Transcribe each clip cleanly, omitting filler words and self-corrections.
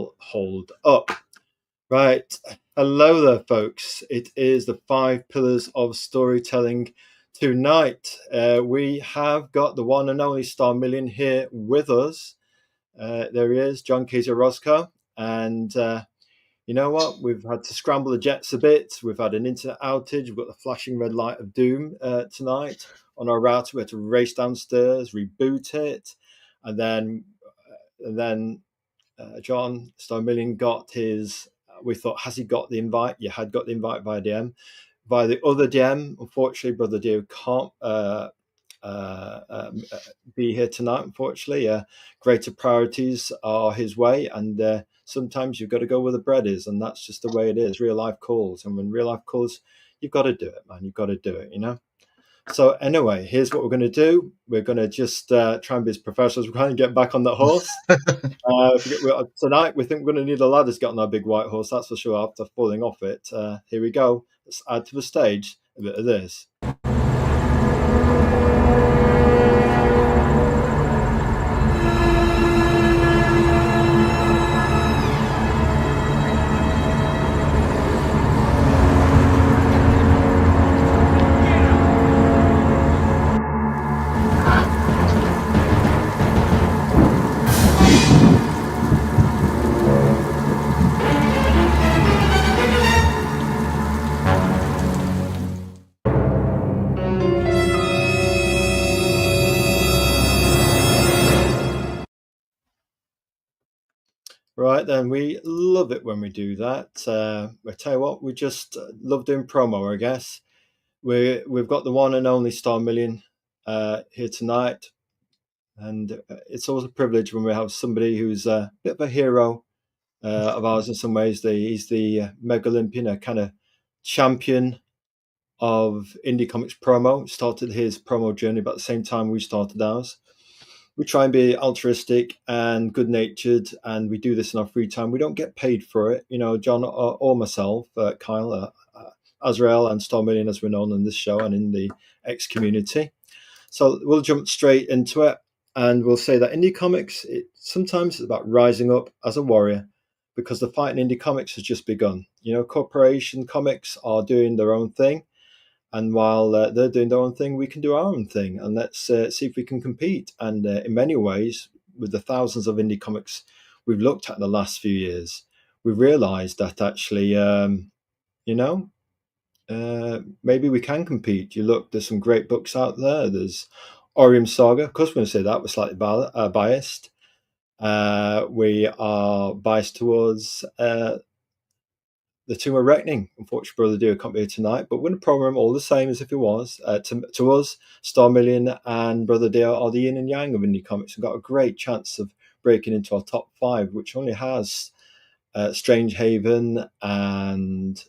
will hold up. Right. Hello there, folks. It is the 5 pillars of storytelling tonight. We have got the one and only Starmillion here with us. There he is, John Kaiser Roscoe. And you know what? We've had to scramble the jets a bit. We've had an internet outage. We've got the flashing red light of doom tonight on our router. We had to race downstairs, reboot it, and then John Starmillion got his. We thought, has he got the invite? You had got the invite via DM. Via the other DM, unfortunately, Brother Dio can't be here tonight, unfortunately. Greater priorities are his way, and sometimes you've got to go where the bread is, and that's just the way it is. Real life calls, and when real life calls, you've got to do it, man. You've got to do it, you know. So anyway, here's what we're going to do. We're going to just try and be as professional as we can and get back on that horse. Tonight, we think we're going to need a ladder to get on our big white horse, that's for sure, after falling off it. Here we go. Let's add to the stage a bit of this. Right then, we love it when we do that. I tell you what, we just love doing promo, I guess. We've got the one and only Starmillion here tonight, and it's always a privilege when we have somebody who's a bit of a hero of ours in some ways. He's the Mega Olympian, a kind of champion of indie comics promo. Started his promo journey about the same time we started ours. We try and be altruistic and good-natured, and we do this in our free time. We don't get paid for it, you know. John or myself, Kyle, Azrael, and Starmillion, as we're known in this show and in the X community. So we'll jump straight into it, and we'll say that indie comics, sometimes it's about rising up as a warrior, because the fight in indie comics has just begun. You know, corporation comics are doing their own thing. And while they're doing their own thing, we can do our own thing, and let's see if we can compete. And in many ways, with the thousands of indie comics we've looked at in the last few years, we've realised that actually, maybe we can compete. You look, there's some great books out there. There's Orium Saga. Of course, we're going to say that. We're slightly biased. We are biased towards the Tomb of Reckoning. Unfortunately, Brother Dio can't be here tonight, but we're going to program all the same as if it was. To us, Starmillion and Brother Dio are the yin and yang of indie comics, and got a great chance of breaking into our top 5, which only has Strange Haven and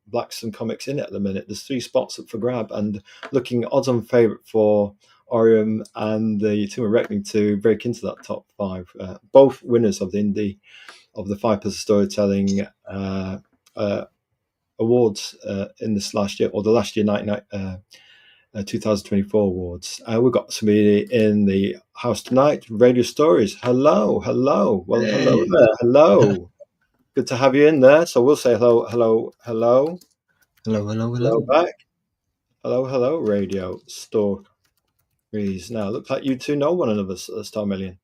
Blackstone Comics in it at the minute. There's 3 spots up for grab, and looking odds-on favourite for Orium and the Tomb of Reckoning to break into that top 5. Both winners of the 5 pillars of storytelling awards in this last year, or the last year 2024 awards. We've got somebody in the house tonight. Radio Stories. Hello. Well, hey. Hello there. Hello. Good to have you in there. So we'll say hello. Hello back. Hello, Radio Stories. Now, looks like you two know one another, Starmillion.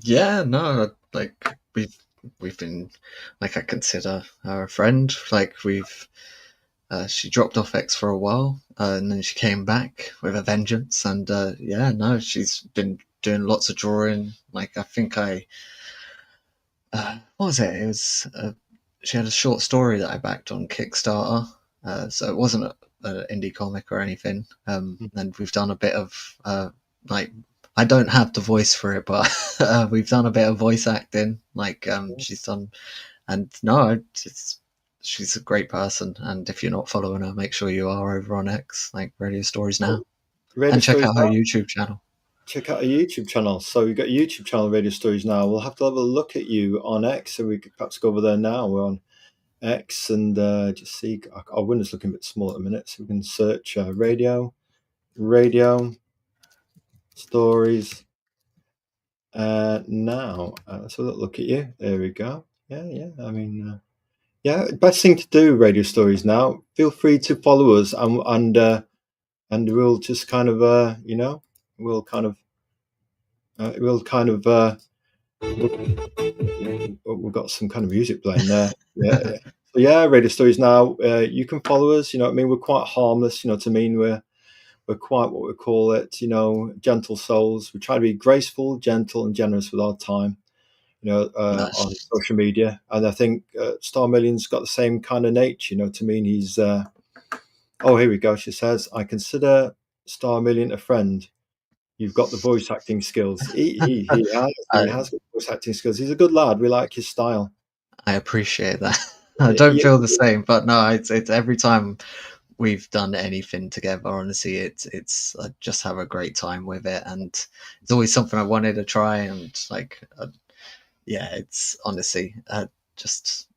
Yeah, no, like we've been, like, I consider her a friend. Like, she dropped off X for a while, and then she came back with a vengeance. And she's been doing lots of drawing. Like, I think what was it? It was she had a short story that I backed on Kickstarter. So it wasn't an indie comic or anything. And we've done a bit of I don't have the voice for it, but we've done a bit of voice acting. Like, she's done, and no, she's a great person. And if you're not following her, make sure you are over on X, like Radio Stories now, and check out her YouTube channel. Check out her YouTube channel. So we've got a YouTube channel, Radio Stories now. We'll have to have a look at you on X, so we could perhaps go over there now. We're on X, and just see. Our window's looking a bit small at the minute, so we can search Radio Stories. Now, let's have a look at you. There we go. Yeah, yeah. I mean, yeah. Best thing to do, radio stories now. Feel free to follow us, and we'll just kind of, we'll kind of, we'll kind of, we've got some kind of music playing there. Yeah, yeah. So yeah, radio stories now. You can follow us. You know what I mean? We're quite harmless. You know what I mean? We're quite what we call it. You know, gentle souls. We try to be graceful, gentle, and generous with our time. You know, on Nice. social media, and I think Star Million's got the same kind of nature. You know what I mean? He's oh, here we go. She says, "I consider Star Million a friend. You've got the voice acting skills." He I has got voice acting skills. He's a good lad. We like his style. I appreciate that. I don't Yeah, feel the same, but no, it's every time we've done anything together. Honestly, it's I just have a great time with it, and it's always something I wanted to try. And like, yeah, it's honestly, just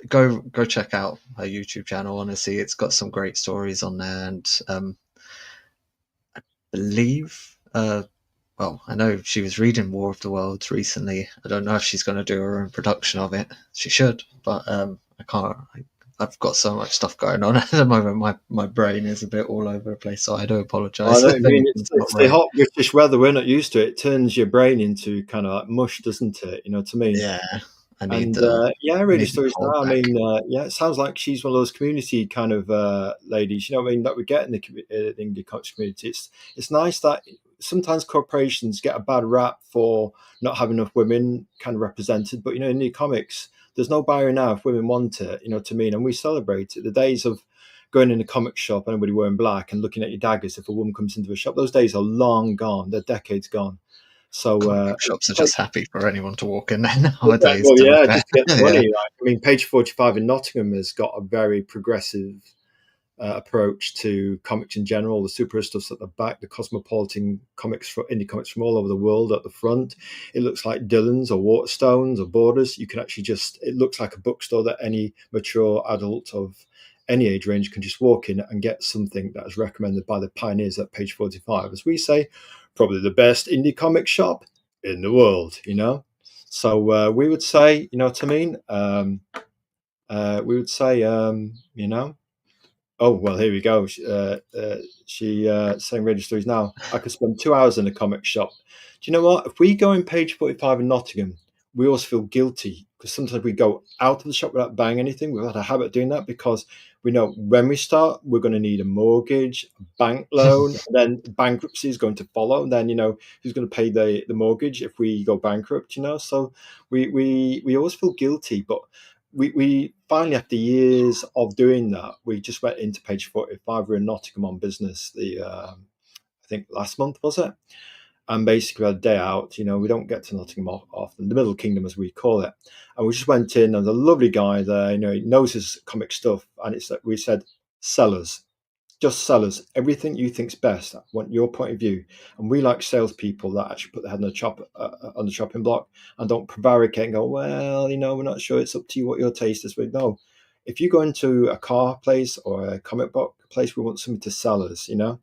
go check out her YouTube channel. Honestly, it's got some great stories on there, and believe well, I know she was reading War of the Worlds recently. I don't know if she's going to do her own production of it. She should, but I can't. I've got so much stuff going on at the moment. My brain is a bit all over the place, so I do I apologise know what if you mean. It's, anything's not it's the right. hot British weather. We're not used to it. It turns your brain into kind of like mush, doesn't it? You know what I mean? Yeah, And yeah, I radio need to stories hold now. I back. mean, yeah, it sounds like she's one of those community kind of ladies. You know what I mean? That we get in the indie comics community. It's nice that sometimes corporations get a bad rap for not having enough women kind of represented. But you know, in indie comics, there's no barrier now if women want it. You know what I mean? And we celebrate it. The days of going in a comic shop, anybody wearing black and looking at your daggers if a woman comes into a shop, those days are long gone. They're decades gone. So Comic shops are take just happy for anyone to walk in there yeah, nowadays. well, To be yeah, fair, just to get the money. yeah, Like, I mean, Page 45 in Nottingham has got a very progressive approach to comics in general. The super stuff's at the back, the cosmopolitan comics, for indie comics from all over the world at the front. It looks like Dillon's or Waterstones or Borders. You can actually just, it looks like a bookstore that any mature adult of any age range can just walk in and get something that is recommended by the pioneers at Page 45. As we say, probably the best indie comic shop in the world, you know? So we would say, you know what I mean? We would say, you know, oh, well, here we go. She saying registries now. I could spend 2 hours in a comic shop. Do you know what? If we go in Page 45 in Nottingham, we always feel guilty because sometimes we go out of the shop without buying anything. We've had a habit of doing that because we know when we start, we're going to need a mortgage, a bank loan, and then bankruptcy is going to follow. And then, you know, who's going to pay the mortgage if we go bankrupt, you know? So we always feel guilty. But we finally, after years of doing that, we just went into Page 45. We're in Nottingham on business. I think last month was it, and basically we had a day out. You know, we don't get to Nottingham often, the Middle Kingdom as we call it, and we just went in. And there's a lovely guy there. You know, he knows his comic stuff, and it's like we said, sellers, just sellers, everything you think's best. I want your point of view, and we like salespeople that actually put their head on the chopping block and don't prevaricate and go, well, you know, we're not sure. It's up to you what your taste is. But no, if you go into a car place or a comic book place, we want something to sell us, you know.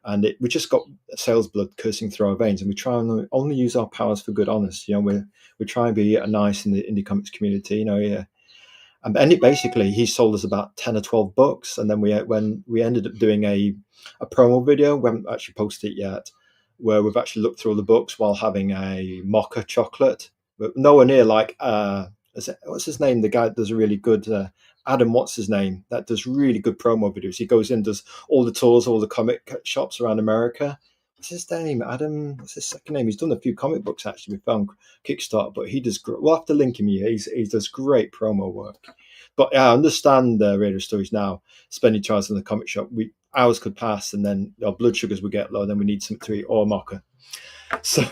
And we just got sales blood coursing through our veins, and we try and only use our powers for good, honest. You know, we try and be nice in the indie comics community. You know, yeah, and it basically he sold us about 10 or 12 books, and then when we ended up doing a promo video, we haven't actually posted it yet, where we've actually looked through all the books while having a mocha chocolate, but nowhere near like what's his name, the guy that does a really good Adam, what's his name, that does really good promo videos. He goes in, does all the tours, all the comic shops around America. What's his name? Adam, what's his second name? He's done a few comic books actually. We found Kickstarter, but he does. We'll have to link him here. He does great promo work. But yeah, I understand radio stories now. Spending time in the comic shop, we hours could pass, and then our blood sugars would get low. And then we need something to eat or mocha. So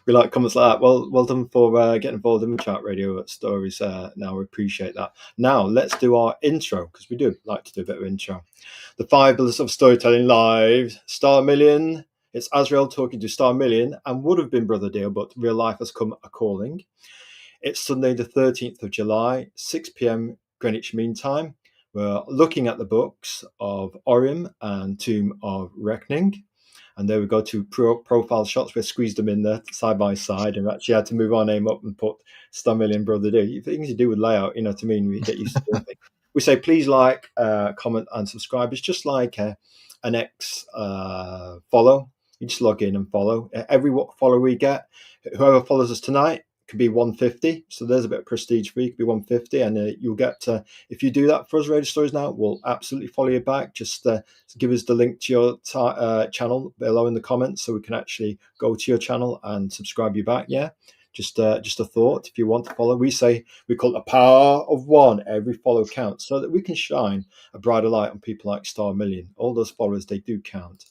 we like comments like that. Well done for getting involved in the chat radio stories. Now we appreciate that. Now let's do our intro because we do like to do a bit of intro. The five pillars of storytelling live. Star Million. It's Azrael talking to Star Million and would have been Brother Deal, but real life has come a calling. It's Sunday, the 13th of July, 6 p.m. Greenwich Mean Time. We're looking at the books of Orium and Tomb of Reckoning. And there we go, to profile shots. We squeezed them in there side by side, and actually had to move our name up and put Starmillion Brother Dio. Things to do with layout, you know what I mean? We get used to doing things. We say please like, comment, and subscribe. It's just like an X follow. You just log in and follow. Every follow we get, whoever follows us tonight, could be 150. So there's a bit of prestige for you. Could be 150, and you'll get. If you do that for us, Radio Stories Now, we'll absolutely follow you back. Just give us the link to your channel below in the comments, so we can actually go to your channel and subscribe you back. Yeah. Just a thought. If you want to follow, we call it the power of one. Every follow counts, so that we can shine a brighter light on people like Starmillion. All those followers, they do count.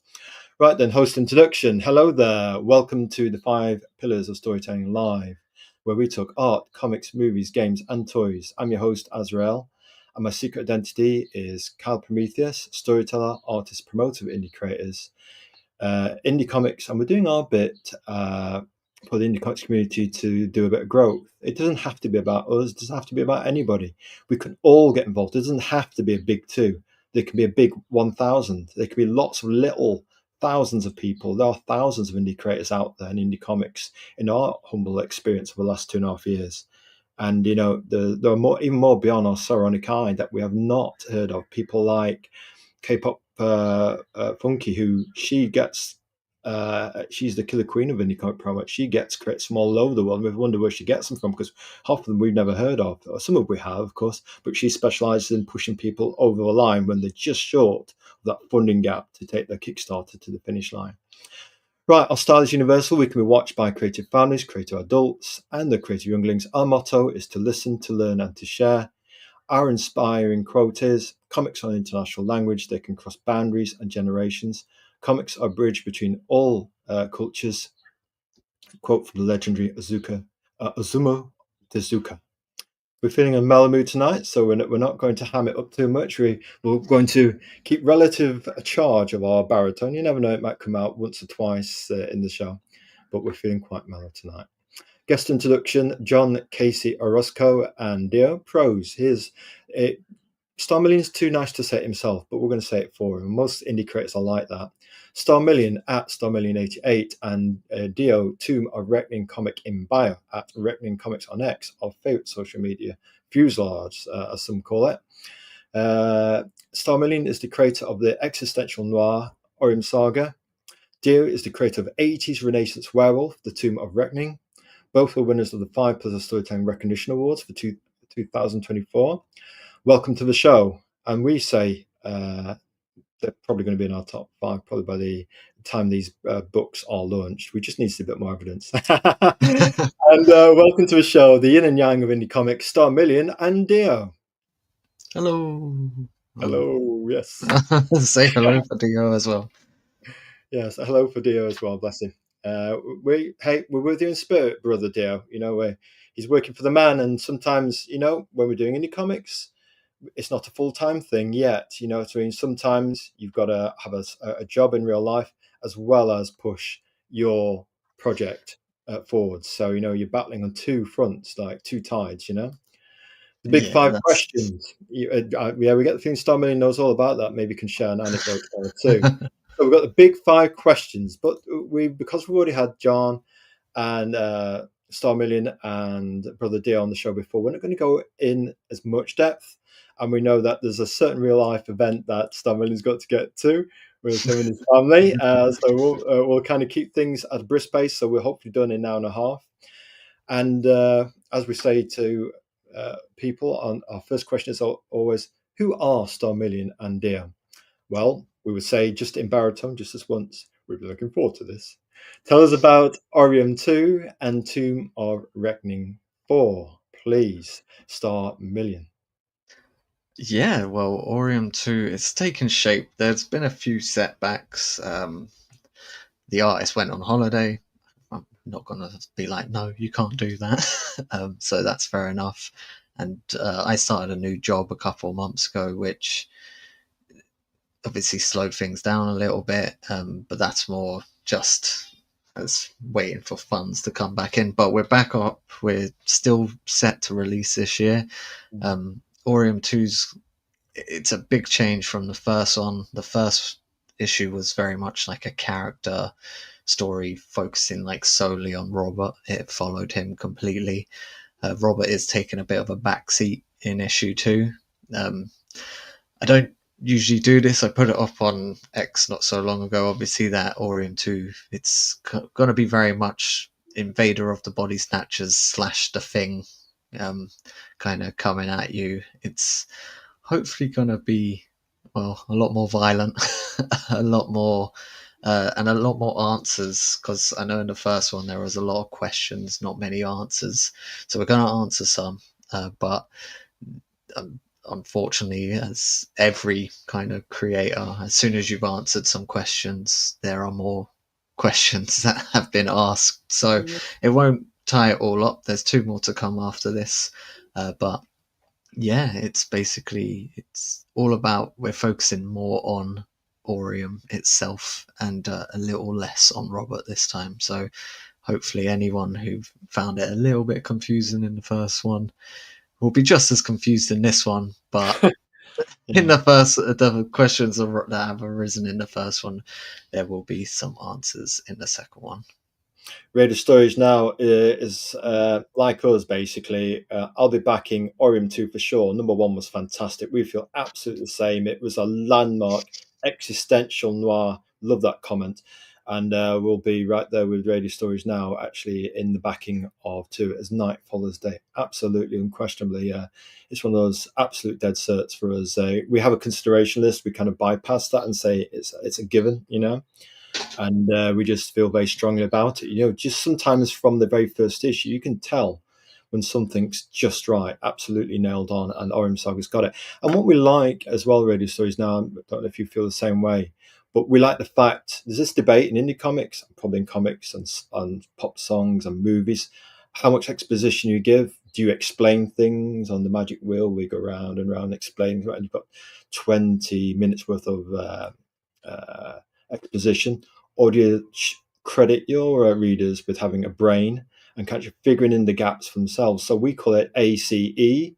Right then, host introduction. Hello there. Welcome to the 5 Pillars of Storytelling Live, where we talk art, comics, movies, games, and toys. I'm your host, Azrael, and my secret identity is Kyle Prometheus, storyteller, artist, promoter of indie creators, indie comics, and we're doing our bit for the indie comics community to do a bit of growth. It doesn't have to be about us. It doesn't have to be about anybody. We can all get involved. It doesn't have to be a big 2. There can be a big 1,000. There can be lots of little thousands of people. There are thousands of indie creators out there in indie comics in our humble experience of the last 2.5 years. And, you know, there are more, even more beyond our Saronic Eye that we have not heard of. People like K-pop Funky, who she gets, she's the killer queen of indie comic promo. She gets crits from all over the world. We've wondered where she gets them from, because half of them we've never heard of. Some of we have, of course, but she specializes in pushing people over the line when they're just short of that funding gap to take their Kickstarter to the finish line. Right, our style is universal. We can be watched by creative families, creative adults, and the creative younglings. Our motto is to listen, to learn, and to share. Our inspiring quote is, comics are an international language. They can cross boundaries and generations. Comics are a bridge between all cultures. Quote from the legendary Ozumo Tezuka. We're feeling a mellow mood tonight, so we're not going to ham it up too much. We're going to keep relative charge of our baritone. You never know, it might come out once or twice in the show, but we're feeling quite mellow tonight. Guest introduction, John Casey Orozco and Dio. Pros. Here's it. Starmillion's too nice to say it himself, but we're going to say it for him. Most indie creators are like that. Starmillion at Starmillion88 and Dio, Tomb of Reckoning Comic in bio at Reckoning Comics on X, our favorite social media fuselage, as some call it. Starmillion is the creator of the existential noir Orium Saga. Dio is the creator of 80s Renaissance Werewolf, The Tomb of Reckoning. Both were winners of the 5 Pillars of Storytelling Recognition Awards for 2024. Welcome to the show. And we say they're probably going to be in our top 5 probably by the time these books are launched. We just need to see a bit more evidence. And welcome to the show, the yin and yang of indie comics, Starmillion and Dio. Hello. Hello, yes. Say hello for Dio as well. Yes, hello for Dio as well, bless him. We're with you in spirit, brother Dio. You know, he's working for the man, and sometimes, you know, when we're doing indie comics, it's not a full-time thing yet. You know what I mean? Sometimes you've got to have a job in real life as well as push your project forward. So, you know, you're battling on 2 fronts, like 2 tides, you know? The big 5 questions. We get the feeling Starmillion knows all about that. Maybe can share an anecdote or 2. So we've got the big 5 questions, but because we've already had John and Starmillion and Brother Dio on the show before, we're not going to go in as much depth. And we know that there's a certain real life event that Starmillion's got to get to with him and his family. So we'll kind of keep things at a brisk pace. So we're hopefully done in an hour and a half. And as we say to people, on our first question is always, who are Starmillion and Dio? Well, we would say just in baritone, just this once, we'd be looking forward to this. Tell us about Orium 2 and Tomb of Reckoning 4, please, Starmillion. Yeah, well, Orium 2, it's taken shape. There's been a few setbacks. The artist went on holiday. I'm not going to be like, no, you can't do that. So that's fair enough. And I started a new job a couple of months ago, which obviously slowed things down a little bit. But that's more just as waiting for funds to come back in. But we're back up. We're still set to release this year. Orium 2's, it's a big change from the first one. The first issue was very much like a character story focusing like solely on Robert. It followed him completely. Robert is taking a bit of a backseat in issue 2. Um, I don't usually do this. I put it up on X not so long ago. Obviously, that Orion 2, it's going to be very much Invader of the Body Snatchers slash The Thing, kind of coming at you. It's hopefully going to be, well, a lot more violent, a lot more. And a lot more answers, because I know in the first one there was a lot of questions, not many answers. So we're going to answer some, but um, unfortunately, as every kind of creator, as soon as you've answered some questions, there are more questions that have been asked. So it won't tie it all up. There's 2 more to come after this, but yeah, it's all about, we're focusing more on Orium itself and a little less on Robert this time. So hopefully anyone who found it a little bit confusing in the first one will be just as confused in this one. But in Yeah. the questions that have arisen in the first one, there will be some answers in the second one. Radio Stories now is like us, basically. I'll be backing Orium 2 for sure. Number 1 was fantastic. We feel absolutely the same. It was a landmark, existential noir. Love that comment. And we'll be right there with Radio Stories now, actually, in the backing of 2 as night follows day. Absolutely, unquestionably. It's one of those absolute dead certs for us. We have a consideration list. We kind of bypass that and say it's a given, and we just feel very strongly about it. Just sometimes from the very first issue, you can tell when something's just right, absolutely nailed on, and Orium Saga's got it. And what we like as well, Radio Stories now, I don't know if you feel the same way, but we like the fact there's this debate in indie comics, probably in comics and pop songs and movies, how much exposition you give. Do you explain things on the magic wheel? We go round and round explaining, and you've got 20 minutes worth of exposition, or do you credit your readers with having a brain and kind of figuring in the gaps for themselves? So we call it ACE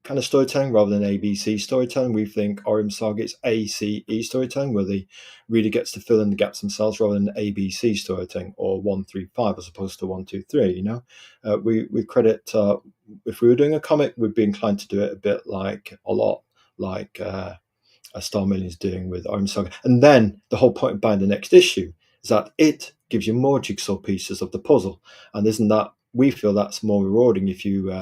kind of storytelling rather than ABC storytelling. We think Orium Saga is ACE storytelling, where the reader gets to fill in the gaps themselves, rather than ABC storytelling or 1 3 5 as opposed to 1 2 3. We credit. If we were doing a comic, we'd be inclined to do it a lot like Starmillion is doing with Orium Saga. And then the whole point of buying the next issue is that it gives you more jigsaw pieces of the puzzle. And isn't that, we feel that's more rewarding if you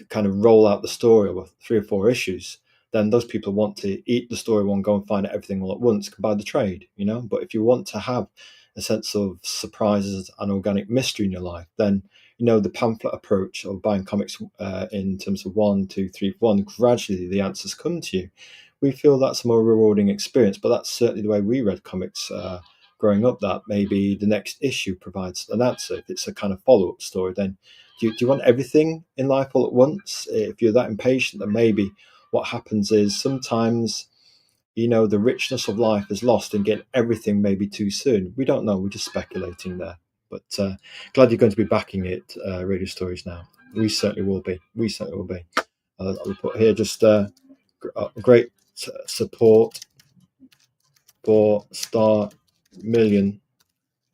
kind of roll out the story over 3 or 4 issues. Then those people want to eat the story one go and find out everything all at once, can buy the trade, But if you want to have a sense of surprises and organic mystery in your life, then the pamphlet approach of buying comics in terms of 1 2 3 1, gradually the answers come to you. We feel that's a more rewarding experience, but that's certainly the way we read comics growing up, that maybe the next issue provides an answer. If it's a kind of follow-up story, then do you want everything in life all at once? If you're that impatient, then maybe what happens is sometimes the richness of life is lost in getting everything maybe too soon. We don't know, we're just speculating there. But glad you're going to be backing it, Radio Stories now. We certainly will be. I'll put here just great support for Star Million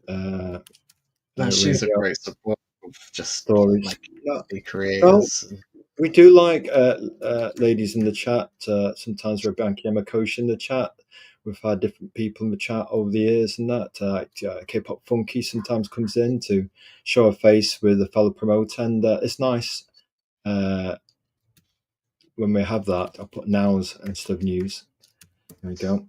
She's a radio great support of just stories. like Yeah. the Well, creators. we do like ladies in the chat. Sometimes we're banking Makoshi in the chat. We've had different people in the chat over the years, and that K-pop Funky sometimes comes in to show a face with a fellow promoter, and it's nice when we have that. I'll put nows instead of news. There we go.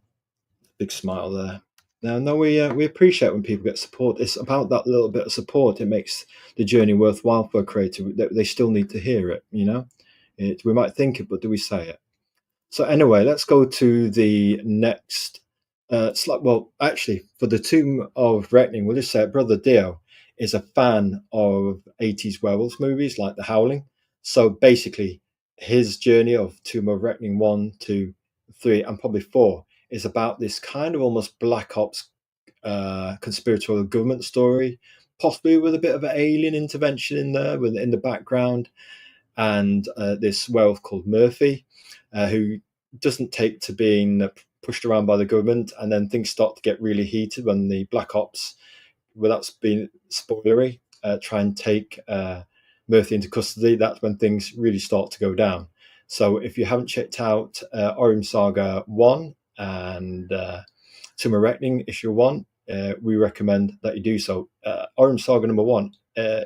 Big smile there. No, we appreciate when people get support. It's about that little bit of support. It makes the journey worthwhile for a creator. They still need to hear it. We might think it, but do we say it? So anyway, let's go to the next. Well, actually, for the Tomb of Reckoning, we'll just say it. Brother Dio is a fan of 80s werewolves movies like The Howling. So basically, his journey of Tomb of Reckoning 1 2 3 and probably 4 is about this kind of almost black ops conspiratorial government story, possibly with a bit of an alien intervention in there, in the background, and this werewolf called Murphy, who doesn't take to being pushed around by the government, and then things start to get really heated when the Black Ops, without being spoilery, try and take Murphy into custody. That's when things really start to go down. So if you haven't checked out Orium Saga 1 and Tomb of Reckoning issue 1, we recommend that you do so. Orium Saga number 1,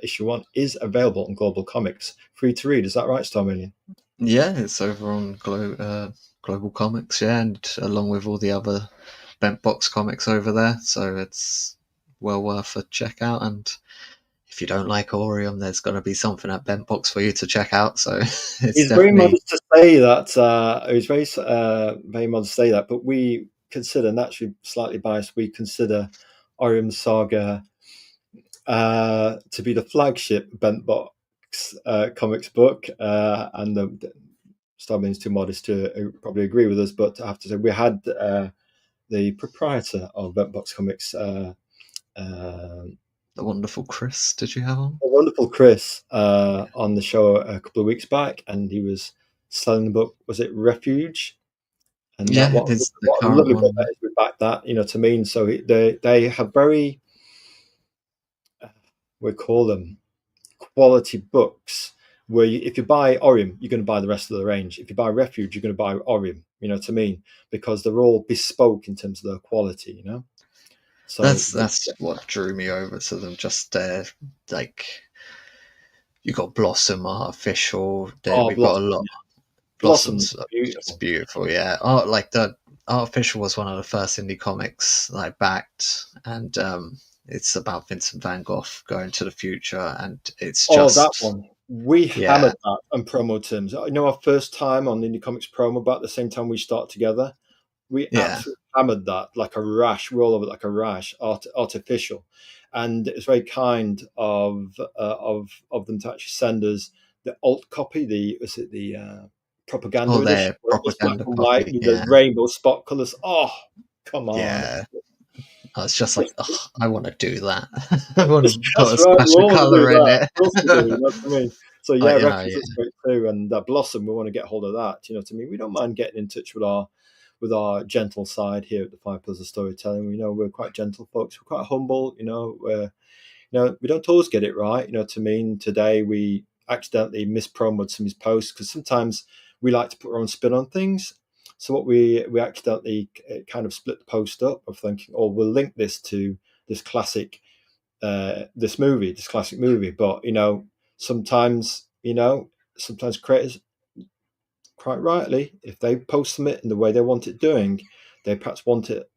issue 1, is available on Global Comics, free to read. Is that right, Starmillion? Yeah, it's over on Global Comics, yeah, and along with all the other Bent Box comics over there, so it's well worth a check out. And if you don't like Orium, there's going to be something at Bent Box for you to check out. So it's He's very definitely, modest to say that. He's very modest to say that. But we consider, naturally slightly biased, we consider Orium Saga to be the flagship Bent Box comics book, and Starman's too modest to probably agree with us. But I have to say, we had the proprietor of Bent Box Comics, the wonderful Chris. Did you have on? a wonderful Chris, on the show a couple of weeks back, and he was selling the book. Was it Refuge? And that Yeah, it's the what a current lovely book that one. is. We back that, to me. And so they have very, we call them quality books. Where if you buy Orium, you're going to buy the rest of the range. If you buy Refuge, you're going to buy Orium. You know what I mean? Because they're all bespoke in terms of their quality. So That's what drew me over to them. Just like you got Blossom Artificial. There oh, we've got a Blossom, lot. Blossom, Blossom's just beautiful. beautiful, yeah. Oh, like the Artificial was one of the first indie comics that I backed, and it's about Vincent Van Gogh going to the future, and it's Oh, that just, one. We yeah, hammered that on promo terms. Our first time on the Indie Comics promo, about the same time we start together. We yeah. absolutely hammered that like a rash. We're all over it like a rash, artificial, and it was very kind of them to actually send us the alt copy. The propaganda Oh, edition, their where it was black propaganda and white copy, with the yeah, rainbow spot colors. Oh, come on! yeah. I was just like, It's, oh, I want to do that. I want it's to put a just right. We splash of all want to do color in that. it. Of course we do. You know what I mean? So Oh, yeah, you know, Refuge yeah, looks great too, and that Blossom, we want to get hold of that. You know what I mean? We don't mind getting in touch with our gentle side here at the Five Pillars of Storytelling. We know we're quite gentle folks. We're quite humble. We don't always get it right. You know what I mean? Today we accidentally mispromoted some of his posts because sometimes we like to put our own spin on things. So what we accidentally kind of split the post up of thinking, oh, we'll link this to this classic this classic movie. But sometimes creators, quite rightly, if they post something in the way they want it doing, they perhaps want it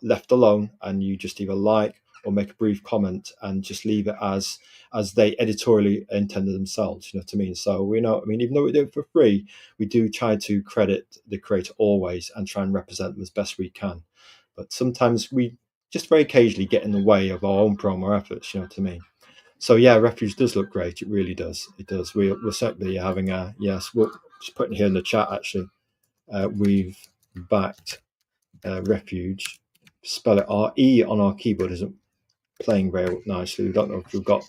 left alone, and you just either like or make a brief comment and just leave it as they editorially intended themselves. You know what I mean? So even though we do it for free, we do try to credit the creator always and try and represent them as best we can. But sometimes we just very occasionally get in the way of our own promo efforts. You know what I mean? So yeah, Refuge does look great. It really does. It does. We're certainly having a yes. We're just putting here in the chat actually. We've backed Refuge. Spell it RE on our keyboard isn't playing very nicely. We don't know if we've got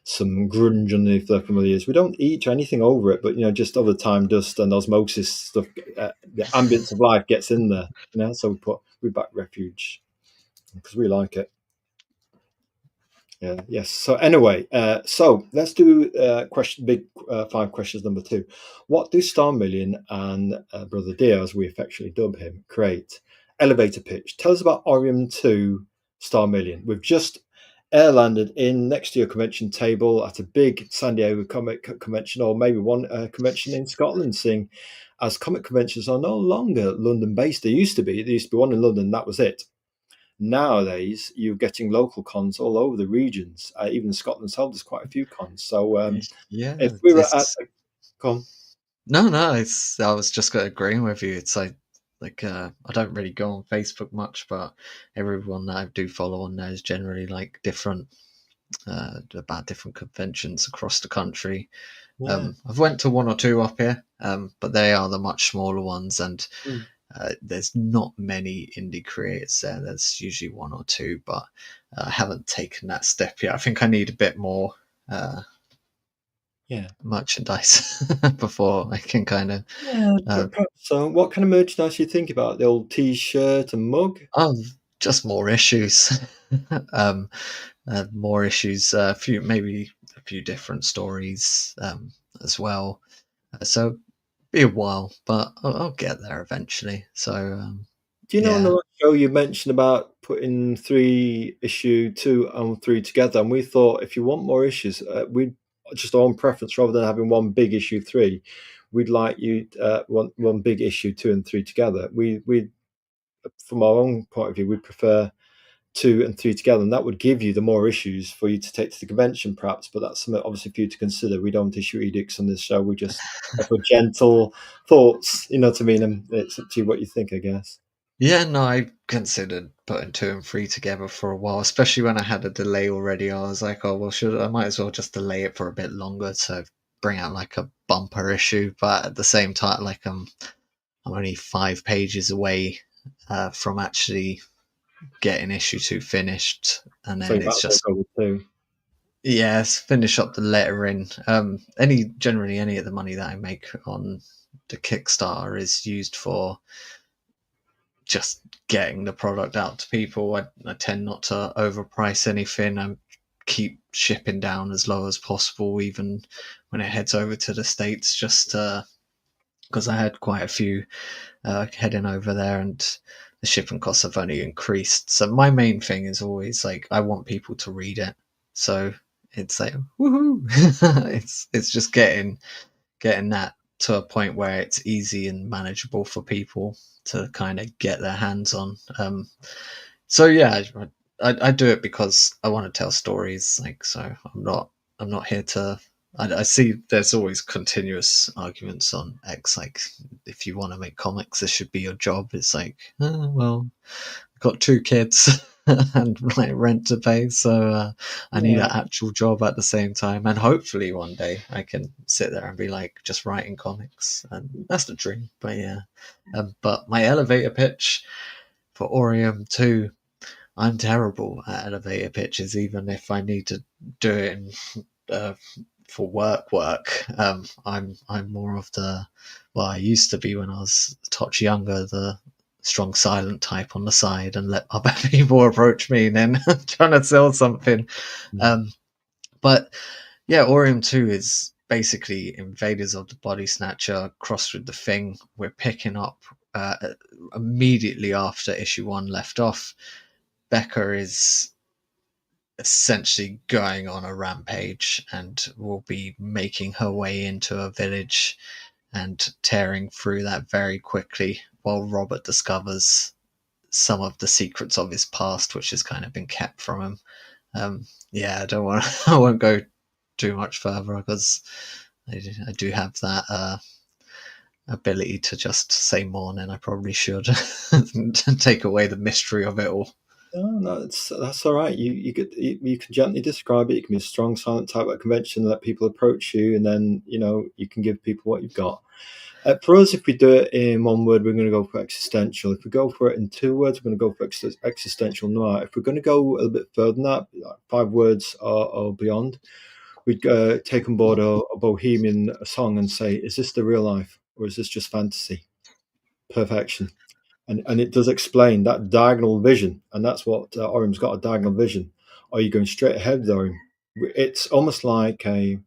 some grunge underneath there from the years. We don't eat or anything over it, but just over time, dust and osmosis stuff, the ambience of life gets in there. So we back Refuge because we like it. Yeah. Yes. So anyway, so let's do big 5 questions number 2. What do Starmillion and Brother Dio, as we affectionately dub him, create? Elevator pitch. Tell us about Orium 2 Starmillion. We've just air landed in next to your convention table at a big San Diego comic convention, or maybe one convention in Scotland, seeing as comic conventions are no longer London based. There used to be one in London, that was it. Nowadays, you're getting local cons all over the regions. Even Scotland's held there's quite a few cons. So if yeah. we were at It's a con, no. It's I was just agreeing with you. It's like I don't really go on Facebook much, but everyone that I do follow on there is generally like different about different conventions across the country. yeah, I've went to one or two up here, but they are the much smaller ones, and mm. there's not many indie creators there. There's usually one or two, but I haven't taken that step yet. I think I need a bit more. Uh, Yeah. merchandise before I can kind of Yeah, uh, perhaps so. What kind of merchandise you think about? The old T-shirt and mug? oh, just more issues. um, More issues, a few maybe a few different stories as well. So be a while, but I'll get there eventually. So Do you know in the yeah, last show you mentioned about putting 3 issue 2 and 3 together, and we thought if you want more issues, we'd just our own preference rather than having one big issue 3, we'd like you one big issue 2 and 3 together. We from our own point of view, we prefer 2 and 3 together, and that would give you the more issues for you to take to the convention, perhaps. But that's something obviously for you to consider. We don't issue edicts on this show. We just offer gentle thoughts. You know what I mean? And it's up to you what you think, I guess. yeah. No, I considered putting two and three together for a while, especially when I had a delay already. I was like, oh well, should I might as well just delay it for a bit longer to bring out like a bumper issue. But at the same time, like I'm only 5 pages away from actually getting issue two finished, and So then you might it's as well just go with 2. yes, finish up the lettering. Any generally any of the money that I make on the Kickstarter is used for just getting the product out to people. I tend not to overprice anything. I keep shipping down as low as possible, even when it heads over to the States, just because I had quite a few heading over there, and the shipping costs have only increased. So my main thing is always like I want people to read it. So it's like woohoo! It's just getting that to a point where it's easy and manageable for people to kind of get their hands on. So yeah, I do it because I want to tell stories. Like so, I'm not here to. I see there's always continuous arguments on X. Like if you want to make comics, this should be your job. It's like, oh, well, I've got 2 kids and like rent to pay, so I need Yeah. an actual job at the same time. And hopefully one day I can sit there and be like just writing comics, and that's the dream. But yeah, but my elevator pitch for Orium 2, I'm terrible at elevator pitches, even if I need to do it uh, for work. I'm more of the well, I used to be when I was a touch younger, the strong silent type on the side and let other people approach me and then trying to sell something. Um, but yeah, Orium 2 is basically Invaders of the Body Snatcher crossed with the Thing. We're picking up immediately after issue 1 left off. Becca is essentially going on a rampage and will be making her way into a village and tearing through that very quickly while Robert discovers some of the secrets of his past, which has kind of been kept from him. Yeah, I don't want I won't go too much further because I do have that ability to just say more than I probably should to take away the mystery of it all. No, that's all right. You can gently describe it. You can be a strong, silent type at convention, let people approach you, and then you can give people what you've got. For us, if we do it in 1 word, we're going to go for existential. If we go for it in 2 words, we're going to go for existential noir. If we're going to go a little bit further than that, like 5 words or beyond, we'd take on board a bohemian song and say, "Is this the real life, or is this just fantasy?" Perfection. And it does explain that diagonal vision, and that's what Orium's got, a diagonal vision. Are you going straight ahead with Orium? It's almost like a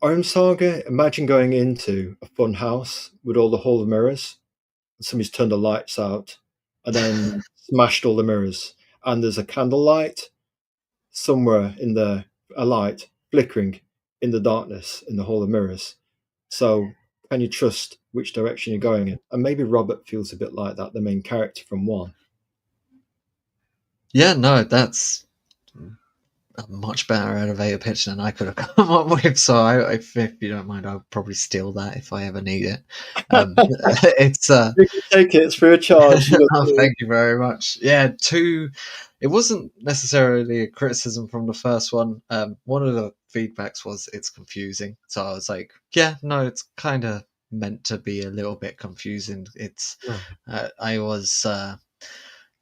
Orium Saga. Imagine going into a fun house with all the hall of mirrors, and somebody's turned the lights out, and then smashed all the mirrors, and there's a candlelight somewhere in there, a light flickering in the darkness in the hall of mirrors. So can you trust which direction you're going in? And maybe Robert feels a bit like that, the main character from 1. Yeah, no, that's a much better elevator pitch than I could have come up with. So, if you don't mind, I'll probably steal that if I ever need it. It's You can take it; it's free of charge. You oh, know, thank you very much. Yeah, two. It wasn't necessarily a criticism from the first one. One of the feedbacks was it's confusing. So I was like, yeah, no, it's kind of meant to be a little bit confusing. It's I was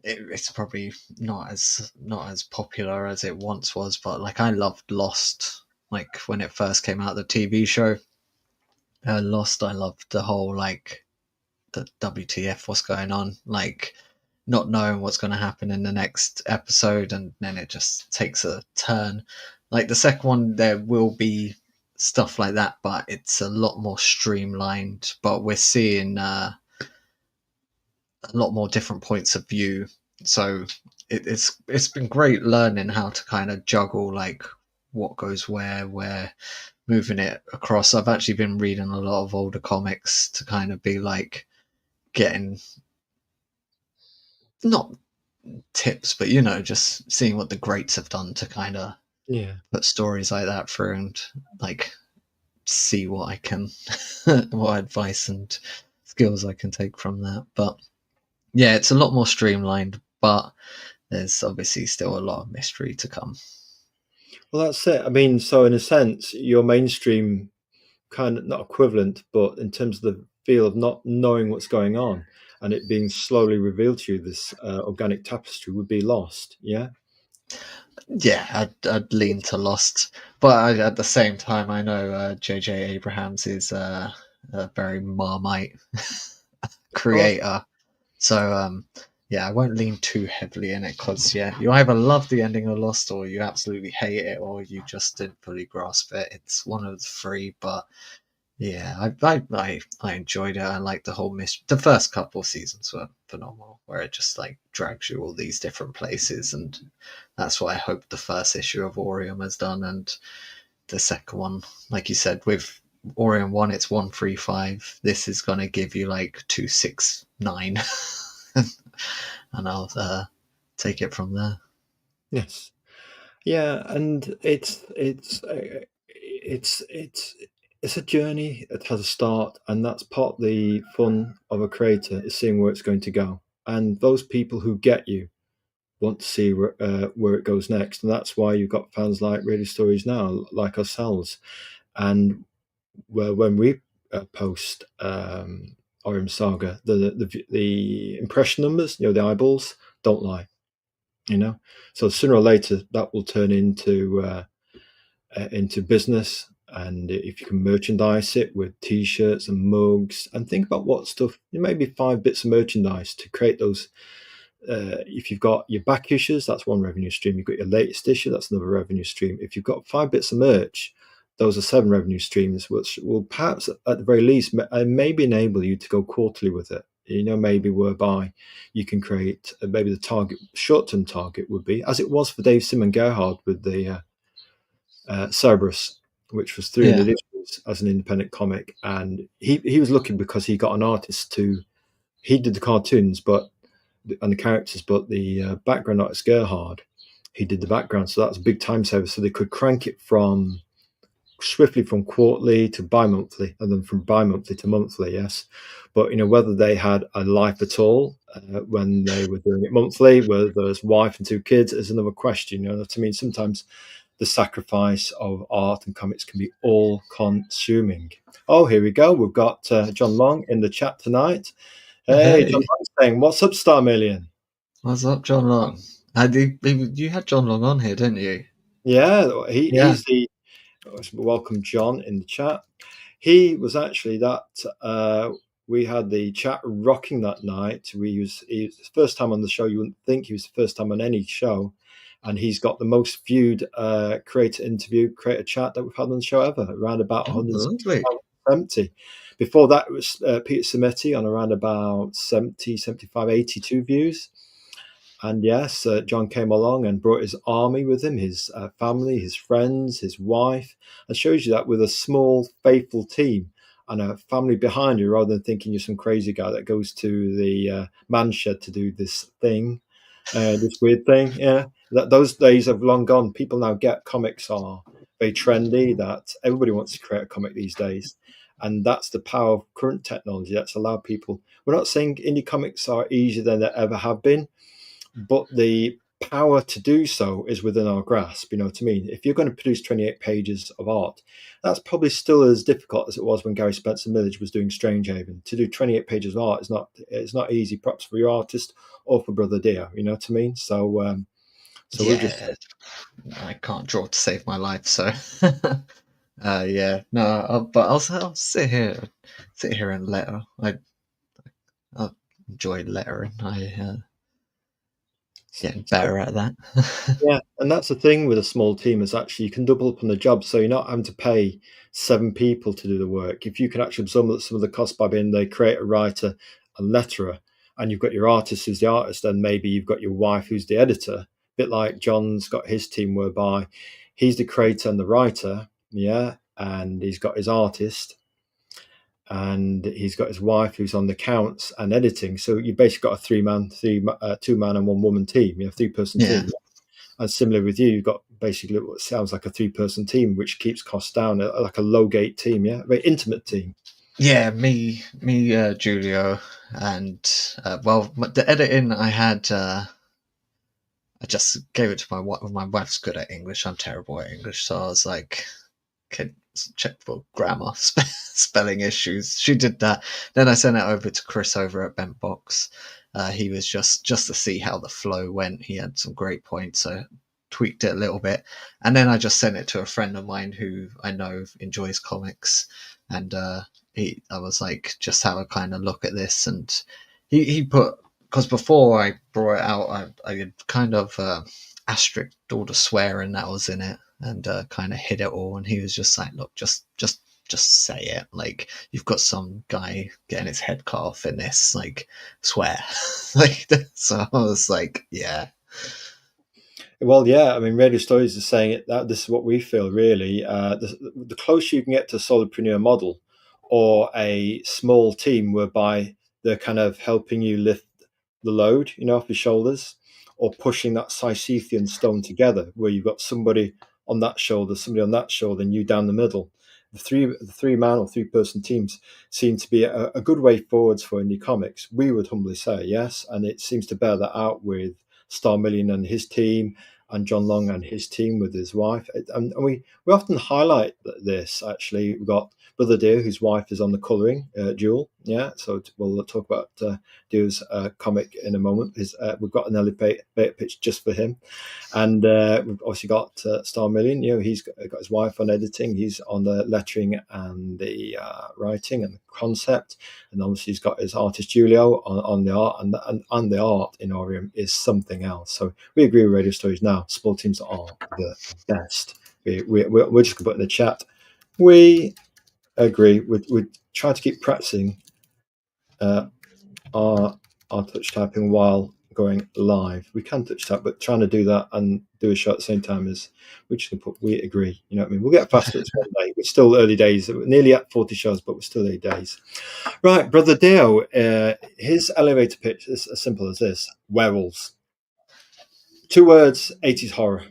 it's probably not as popular as it once was, but like I loved Lost like when it first came out, the TV show Lost. I loved the whole like the WTF, what's going on, like not knowing what's going to happen in the next episode, and then it just takes a turn. Like the second one, there will be stuff like that, but it's a lot more streamlined. But we're seeing a lot more different points of view, so it's been great learning how to kind of juggle like what goes where moving it across. I've actually been reading a lot of older comics to kind of be like getting not tips, but just seeing what the greats have done to kind of Yeah. put stories like that through, and like see what I can, what advice and skills I can take from that. But yeah, it's a lot more streamlined, but there's obviously still a lot of mystery to come. Well, that's it. I mean, so in a sense, your mainstream kind of not equivalent, but in terms of the feel of not knowing what's going on and it being slowly revealed to you, this organic tapestry would be Lost. Yeah. Yeah, I'd lean to Lost, but at the same time, I know J.J. Abrams is a very Marmite Of course. creator, so yeah, I won't lean too heavily in it because yeah, you either love the ending of Lost or you absolutely hate it, or you just didn't fully grasp it. It's one of the three, but yeah, I enjoyed it. I liked the whole mystery. The first couple seasons were phenomenal, where it just like drags you all these different places, and that's what I hope the first issue of Orium has done. And the second one, like you said, with Orium 1, it's 135. This is gonna give you like 269, and I'll take it from there. Yes. Yeah, and it's a journey. It has a start, and that's part of the fun of a creator is seeing where it's going to go. And those people who get you want to see where it goes next, and that's why you've got fans like Radio Stories now, like ourselves. And when we post Orium Saga, the impression numbers, the eyeballs, don't lie. So sooner or later that will turn into business, and if you can merchandise it with t-shirts and mugs, and think about what stuff, maybe 5 bits of merchandise to create those. If you've got your back issues, that's one revenue stream. You've got your latest issue, that's another revenue stream. If you've got 5 bits of merch, those are 7 revenue streams, which will perhaps at the very least maybe enable you to go quarterly with it. Maybe whereby you can create maybe the target, short-term target would be, as it was for Dave Simon Gerhard with the Cerberus, which was 300 Yeah, issues as an independent comic, and he was lucky because he got an artist he did the cartoons, and the characters, but the background artist Gerhard, he did the background, so that's a big time saver. So they could crank it swiftly from quarterly to bi-monthly, and then from bi-monthly to monthly. Yes, but whether they had a life at all when they were doing it monthly, whether there's wife and 2 kids, is another question. You know what I mean? Sometimes the sacrifice of art and comics can be all consuming. Oh, here we go. We've got John Long in the chat tonight. Hey, John hey, Long saying, "What's up, Starmillion?" what's up, John Long? You had John Long on here, didn't you? Yeah, Yeah. he's the welcome, John, in the chat. He was actually that we had the chat rocking that night. He was the first time on the show. You wouldn't think he was the first time on any show, and he's got the most viewed creator chat that we've had on the show ever, around about Oh, lovely. 170. Before that, it was Peter Sameti on around about 70, 75, 82 views. And yes, John came along and brought his army with him, his family, his friends, his wife, and shows you that with a small, faithful team and a family behind you, rather than thinking you're some crazy guy that goes to the man shed to do this thing, this weird thing. Yeah, those days have long gone. People now get comics are very trendy. That everybody wants to create a comic these days, and that's the power of current technology. That's allowed people. We're not saying indie comics are easier than they ever have been, but the power to do so is within our grasp. You know what I mean? If you're going to produce 28 pages of art, that's probably still as difficult as it was when Gary Spencer Millage was doing Strangehaven. To do 28 pages of art is not, it's not easy, perhaps for your artist or for Brother Dio. You know what I mean? So So we've just Yeah, I can't draw to save my life, so yeah, no, but I'll sit here and letter. I enjoy lettering. I getting so better at that. yeah, and that's the thing with a small team is actually you can double up on the job, so you're not having to pay 7 people to do the work. If you can actually absorb some of the cost by being the creator, writer, and letterer, and you've got your artist who's the artist, then maybe you've got your wife who's the editor. A bit like John's got his team, whereby he's the creator and the writer, yeah, and he's got his artist, and he's got his wife who's on the counts and editing. So you basically got a 3 man, 2 man and 1 woman team, you know, 3 person Yeah, team. And similar with you, you've got basically what sounds like a 3 person team, which keeps costs down, like a low gate team, yeah, a very intimate team. yeah, Julio, and the editing I had. I just gave it to my wife. My wife's good at English. I'm terrible at English, so I was like, "Okay, check for grammar, spelling issues." She did that. Then I sent it over to Chris over at Bentbox. He was just to see how the flow went. He had some great points, so tweaked it a little bit, and then I just sent it to a friend of mine who I know enjoys comics, and I was like, just have a kind of look at this, and he put, because before I brought it out, I had kind of asterisked all the swearing that was in it and kind of hid it all. And he was just like, "Look, just say it. Like you've got some guy getting his head cut off in this. Like swear." Like so, I was like, "Yeah, Well, yeah, I mean, Radio Stories is saying it. That this is what we feel really. The closer you can get to a solopreneur model, or a small team whereby they're kind of helping you lift the load, you know, off your shoulders, or pushing that Sisyphean stone together, where you've got somebody on that shoulder, somebody on that shoulder, and you down the middle. The 3 man or 3 person teams seem to be a good way forwards for indie comics. We would humbly say yes, and it seems to bear that out with Starmillion and his team, and John Long and his team with his wife. And we often highlight this. Actually, we've got Brother Dio, whose wife is on the colouring, Jewel. Yeah, so we'll talk about Dio's comic in a moment. We've got an elevator pitch just for him. And we've obviously got Starmillion. You know, he's got his wife on editing. He's on the lettering and the writing and the concept. And obviously, he's got his artist Julio on the art. And the art in Orium is something else. So we agree with Radio Stories now. Small teams are the best. We're just going to put in the chat. We agree. We try to keep practicing uh, our touch typing while going live. We can touch type, but trying to do that and do a show at the same time is, we're just gonna put we agree. You know what I mean? We'll get faster. It's one day. We're still early days. We're nearly at 40 shows, but we're still early days. Right, Brother Dio, his elevator pitch is as simple as this: werewolves. 2 words, 80s horror.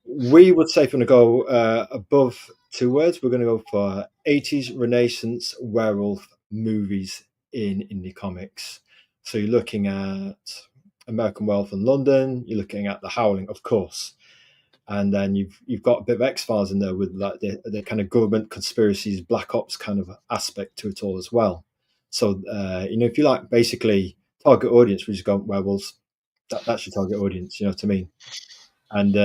We would say if we're going to go above 2 words, we're going to go for 80s Renaissance werewolf movies in indie comics. So you're looking at American Werewolf in London, you're looking at The Howling, of course. And then you've got a bit of X-Files in there with like the kind of government conspiracies, black ops kind of aspect to it all as well. So if you like basically target audience, we just go werewolves. That's your target audience, you know what I mean? And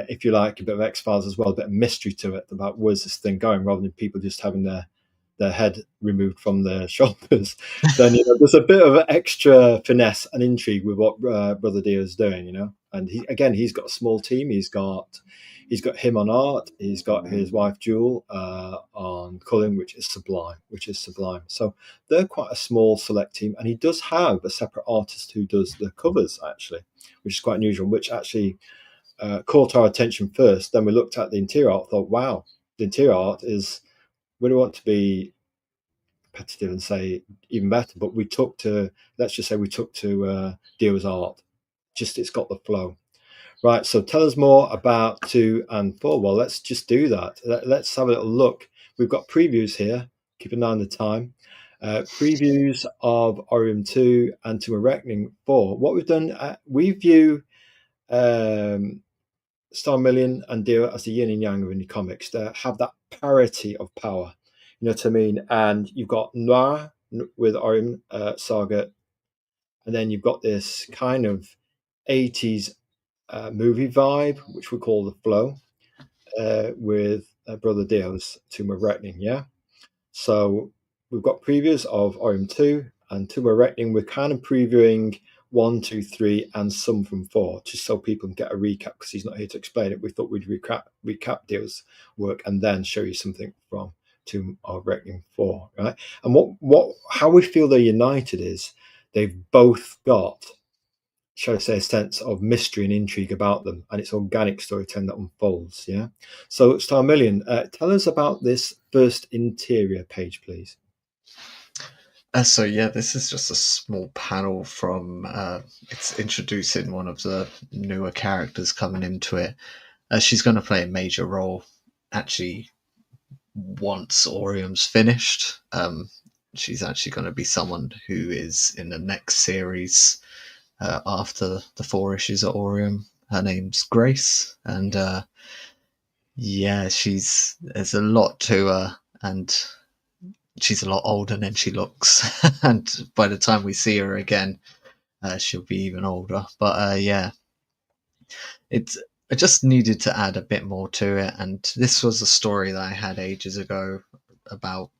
if you like a bit of X Files as well, a bit of mystery to it about where's this thing going, rather than people just having their head removed from their shoulders, then there's a bit of extra finesse and intrigue with what Brother Dio is doing, And he's got a small team. He's got him on art. He's got his wife Jewel on coloring, which is sublime. So they're quite a small select team, and he does have a separate artist who does the covers actually, which is quite unusual. Which actually caught our attention first. Then we looked at the interior art, thought, wow, the interior art is, we don't want to be competitive and say even better, but let's just say we took to Dio's art. Just, it's got the flow. Right, so tell us more about 2 and 4. Well, let's just do that. Let's have a little look. We've got previews here. Keep an eye on the time. Previews of Orium 2 and To a Reckoning 4. What we've done, we view Starmillion and Dio as the yin and yang of indie comics. They have that parity of power. You know what I mean? And you've got Noir with Orium Saga, and then you've got this kind of 80s movie vibe, which we call the flow, with Brother Dio's Tomb of Reckoning. Yeah. So we've got previews of Orium 2 and Tomb of Reckoning. We're kind of previewing 1, 2, 3, and some from 4, just so people can get a recap because he's not here to explain it. We thought we'd recap Dio's work and then show you something from Tomb of Reckoning 4, right? And how we feel they're united is they've both got, shall I say, a sense of mystery and intrigue about them, and it's organic storytelling that unfolds. Yeah. So, Starmillion, tell us about this first interior page, please. So yeah, this is just a small panel from. It's introducing one of the newer characters coming into it. She's going to play a major role, actually, once Orium's finished. She's actually going to be someone who is in the next series after the 4 issues of Orium. Her name's Grace, and yeah, there's a lot to her, and she's a lot older than she looks. And by the time we see her again, she'll be even older. But yeah, it's I just needed to add a bit more to it, and this was a story that I had ages ago about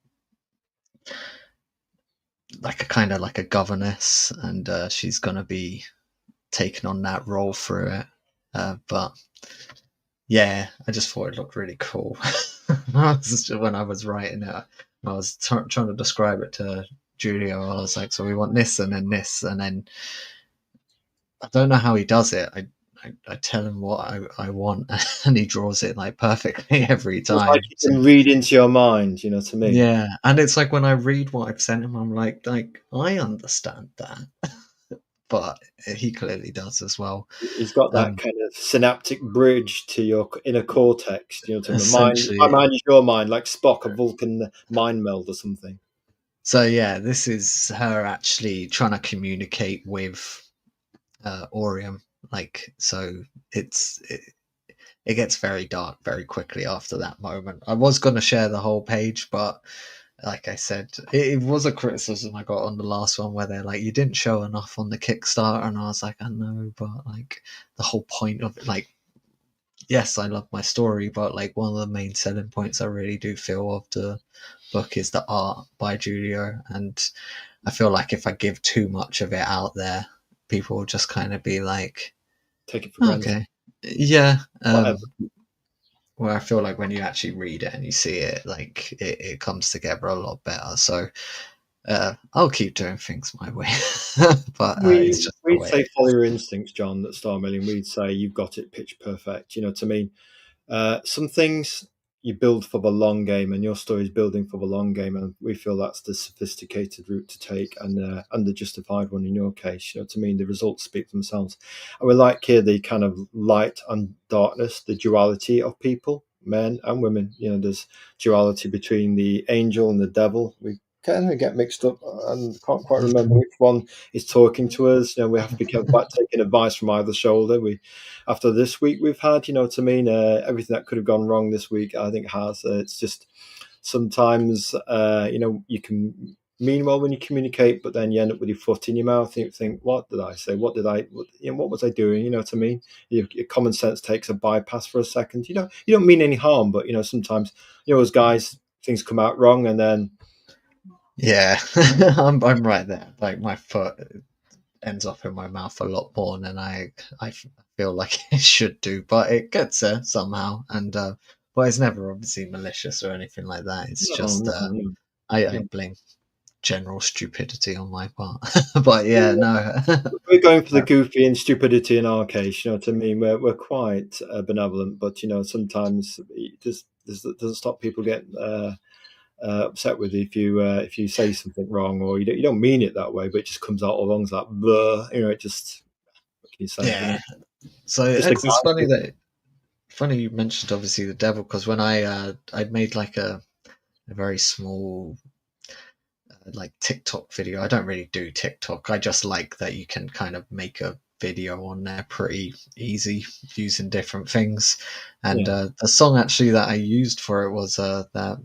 like a kind of like a governess, and she's gonna be taking on that role through it. But yeah, I just thought it looked really cool when I was writing it. I was trying to describe it to Julio. I was like, so we want this, and then I don't know how he does it. I tell him what I want, and he draws it like perfectly every It's like time. you So can read into your mind, you know what I mean? yeah, and it's like when I read what I've sent him, I'm like I understand that, but he clearly does as well. He's got that Um, kind of synaptic bridge to your inner cortex. You know what I mean? My essentially, mind is your mind, like Spock, a Vulcan mind meld or something. so yeah, this is her actually trying to communicate with Orium. Like, so it gets very dark very quickly after that moment. I was going to share the whole page, but like I said, it was a criticism I got on the last one where they're like, you didn't show enough on the Kickstarter, and I was like, I know, but like the whole point of it, like, yes, I love my story, but like one of the main selling points I really do feel of the book is the art by Julio, and I feel like if I give too much of it out there, people will just kind of be like, Take it for granted. okay, yeah. Whatever. Where I feel like when you actually read it and you see it, like it comes together a lot better. So I'll keep doing things my way, but it's just the We'd way say it follow is. your instincts, John, at Star Million. We'd say you've got it pitch perfect. You know what I mean? Some things you build for the long game, and your story is building for the long game, and we feel that's the sophisticated route to take, and the justified one in your case. You know what I mean? The results speak for themselves, and we like here the kind of light and darkness, the duality of people, men and women. You know, there's duality between the angel and the devil. We kind of get mixed up and can't quite remember which one is talking to us. You know, we have to be careful about taking advice from either shoulder. We After this week we've had, you know what I mean? Everything that could have gone wrong this week, I think has. It's just sometimes, you know, you can mean well when you communicate, but then you end up with your foot in your mouth and you think, what did I say? What was I doing? You know what I mean? Your common sense takes a bypass for a second. You don't mean any harm, but, you know, sometimes, you know, as guys, things come out wrong and then, Yeah, I'm right there. Like my foot ends up in my mouth a lot more than I feel like it should do, but it gets there somehow. And but it's never obviously malicious or anything like that. It's no, just no, no. I blame general stupidity on my part. But yeah, no. We're going for the goofy and stupidity in our case. You know what I mean? We're quite benevolent, but, you know, sometimes it just doesn't stop people getting upset with you if you say something wrong, or you don't mean it that way, but it just comes out along as that. Bleh, you know, it just, what can you say? You know, Yeah. So just a it's guy. funny you mentioned obviously the devil, because when I'd made like a very small like TikTok video. I don't really do TikTok. I just like that you can kind of make a video on there pretty easy using different things. And Yeah, the song actually that I used for it was that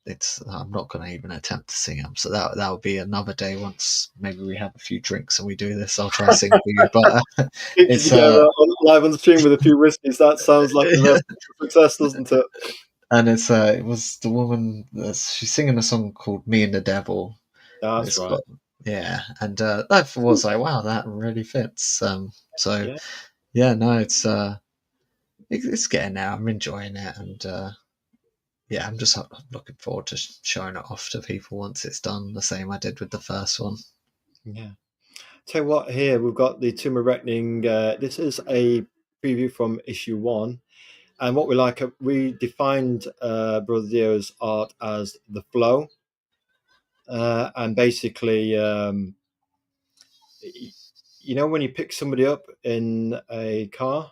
it's I'm not going to even attempt to sing them. So that will be another day. Once maybe we have a few drinks and we do this, I'll try sing for you. But Keep it it's together live on stream with a few whiskeys. That sounds like a recipe for success, doesn't it? and it was the woman. She's singing a song called "Me and the Devil." That's It's right. got yeah, and that was like wow, that really fits. So Yeah, yeah, no, it's getting there. I'm enjoying it, and yeah, I'm just looking forward to showing it off to people once it's done. The same I did with the first one. yeah. Tell you what, here we've got the Tomb of Reckoning. This is a preview from issue 1. And what we like, we defined Brother Dio's art as the flow. And basically, you know, when you pick somebody up in a car,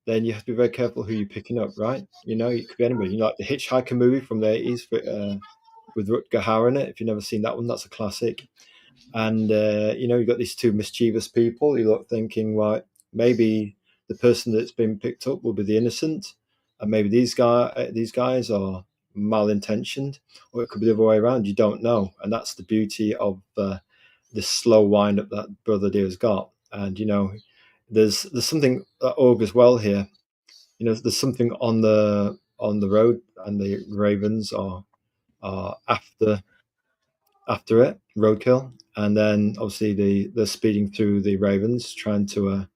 then you have to be very careful who you're picking up, right? You know, it could be anybody. You know, like the Hitchhiker movie from the 80s with Rutger Hauer in it. If you've never seen that one, that's a classic. And you know, you've got these two mischievous people. You look thinking, right, maybe the person that's been picked up will be the innocent, and maybe these guys are malintentioned, or it could be the other way around. You don't know, and that's the beauty of this slow wind up that Brother Deer's got. And you know, there's something that augurs well here. You know, there's something on the road, and the ravens are after it, roadkill, and then obviously they're speeding through the ravens, trying to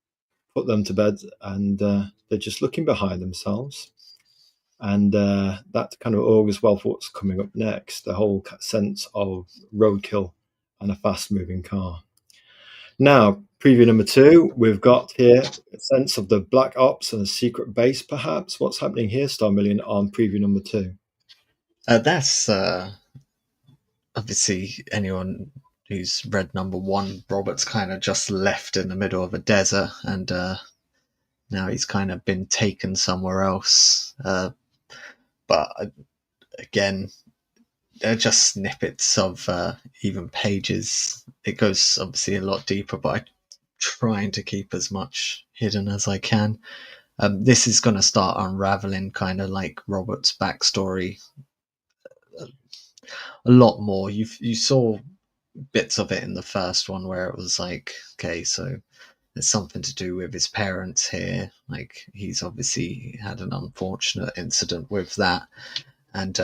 put them to bed, and they're just looking behind themselves, and that kind of augurs well for what's coming up next. The whole sense of roadkill and a fast-moving car. Now, preview number 2, we've got here a sense of the black ops and a secret base, perhaps. What's happening here, Starmillion, on preview number 2? That's obviously anyone who's read number 1. Robert's kind of just left in the middle of a desert, and now he's kind of been taken somewhere else. But again, they're just snippets of even pages. It goes obviously a lot deeper, but I'm trying to keep as much hidden as I can. This is going to start unraveling kind of like Robert's backstory a lot more. You saw bits of it in the first one where it was like, okay, so there's something to do with his parents here. Like he's obviously had an unfortunate incident with that, and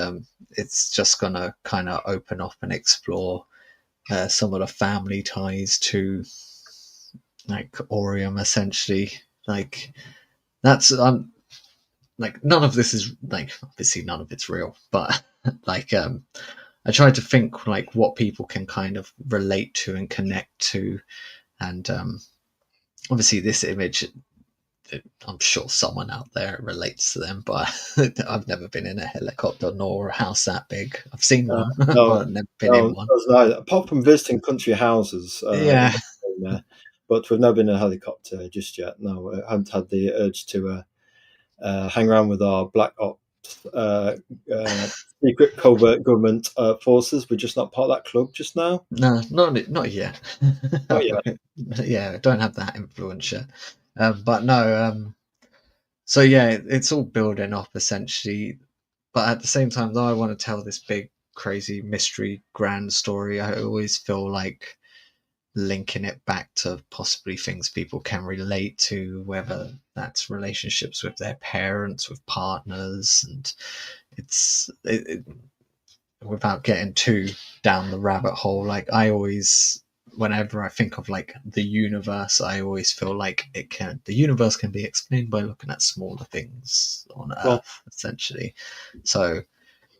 it's just gonna kind of open up and explore some of the family ties to like Orium, essentially. Like that's like none of this is like obviously none of it's real, but like I tried to think like what people can kind of relate to and connect to, and obviously this image, I'm sure someone out there relates to them, but I've never been in a helicopter nor a house that big. I've seen one, No, but I've never been in no, one. doesn't either. Apart from visiting country houses Yeah, in there, but we've never been in a helicopter just yet. No, I haven't had the urge to hang around with our black ops, uh, secret covert government forces. We're just not part of that club just now. no, not yet. Not yet. Yeah, I don't have that influence yet. But no, so yeah, it's all building up essentially. But at the same time, though, I want to tell this big, crazy, mystery, grand story. I always feel like linking it back to possibly things people can relate to, whether that's relationships with their parents, with partners, and without getting too down the rabbit hole. Like I always, whenever I think of like the universe, I always feel like the universe can be explained by looking at smaller things on Well, Earth, essentially. So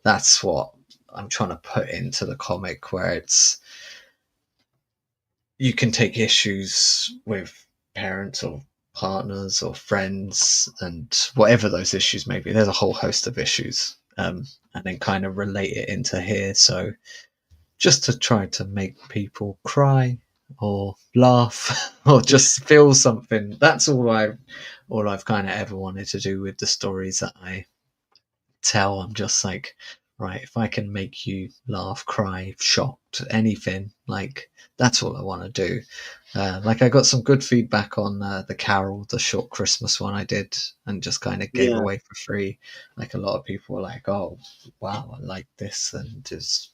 that's what I'm trying to put into the comic, where it's you can take issues with parents or partners or friends and whatever those issues may be. There's a whole host of issues, and then kind of relate it into here. So just to try to make people cry or laugh or just feel something. That's all I've kind of ever wanted to do with the stories that I tell. I'm just like, right, if I can make you laugh, cry, shocked, anything, like that's all I want to do. Like I got some good feedback on the Carol, the short Christmas one I did, and just kind of gave Yeah, away for free. Like a lot of people were like, "Oh, wow, I like this," and just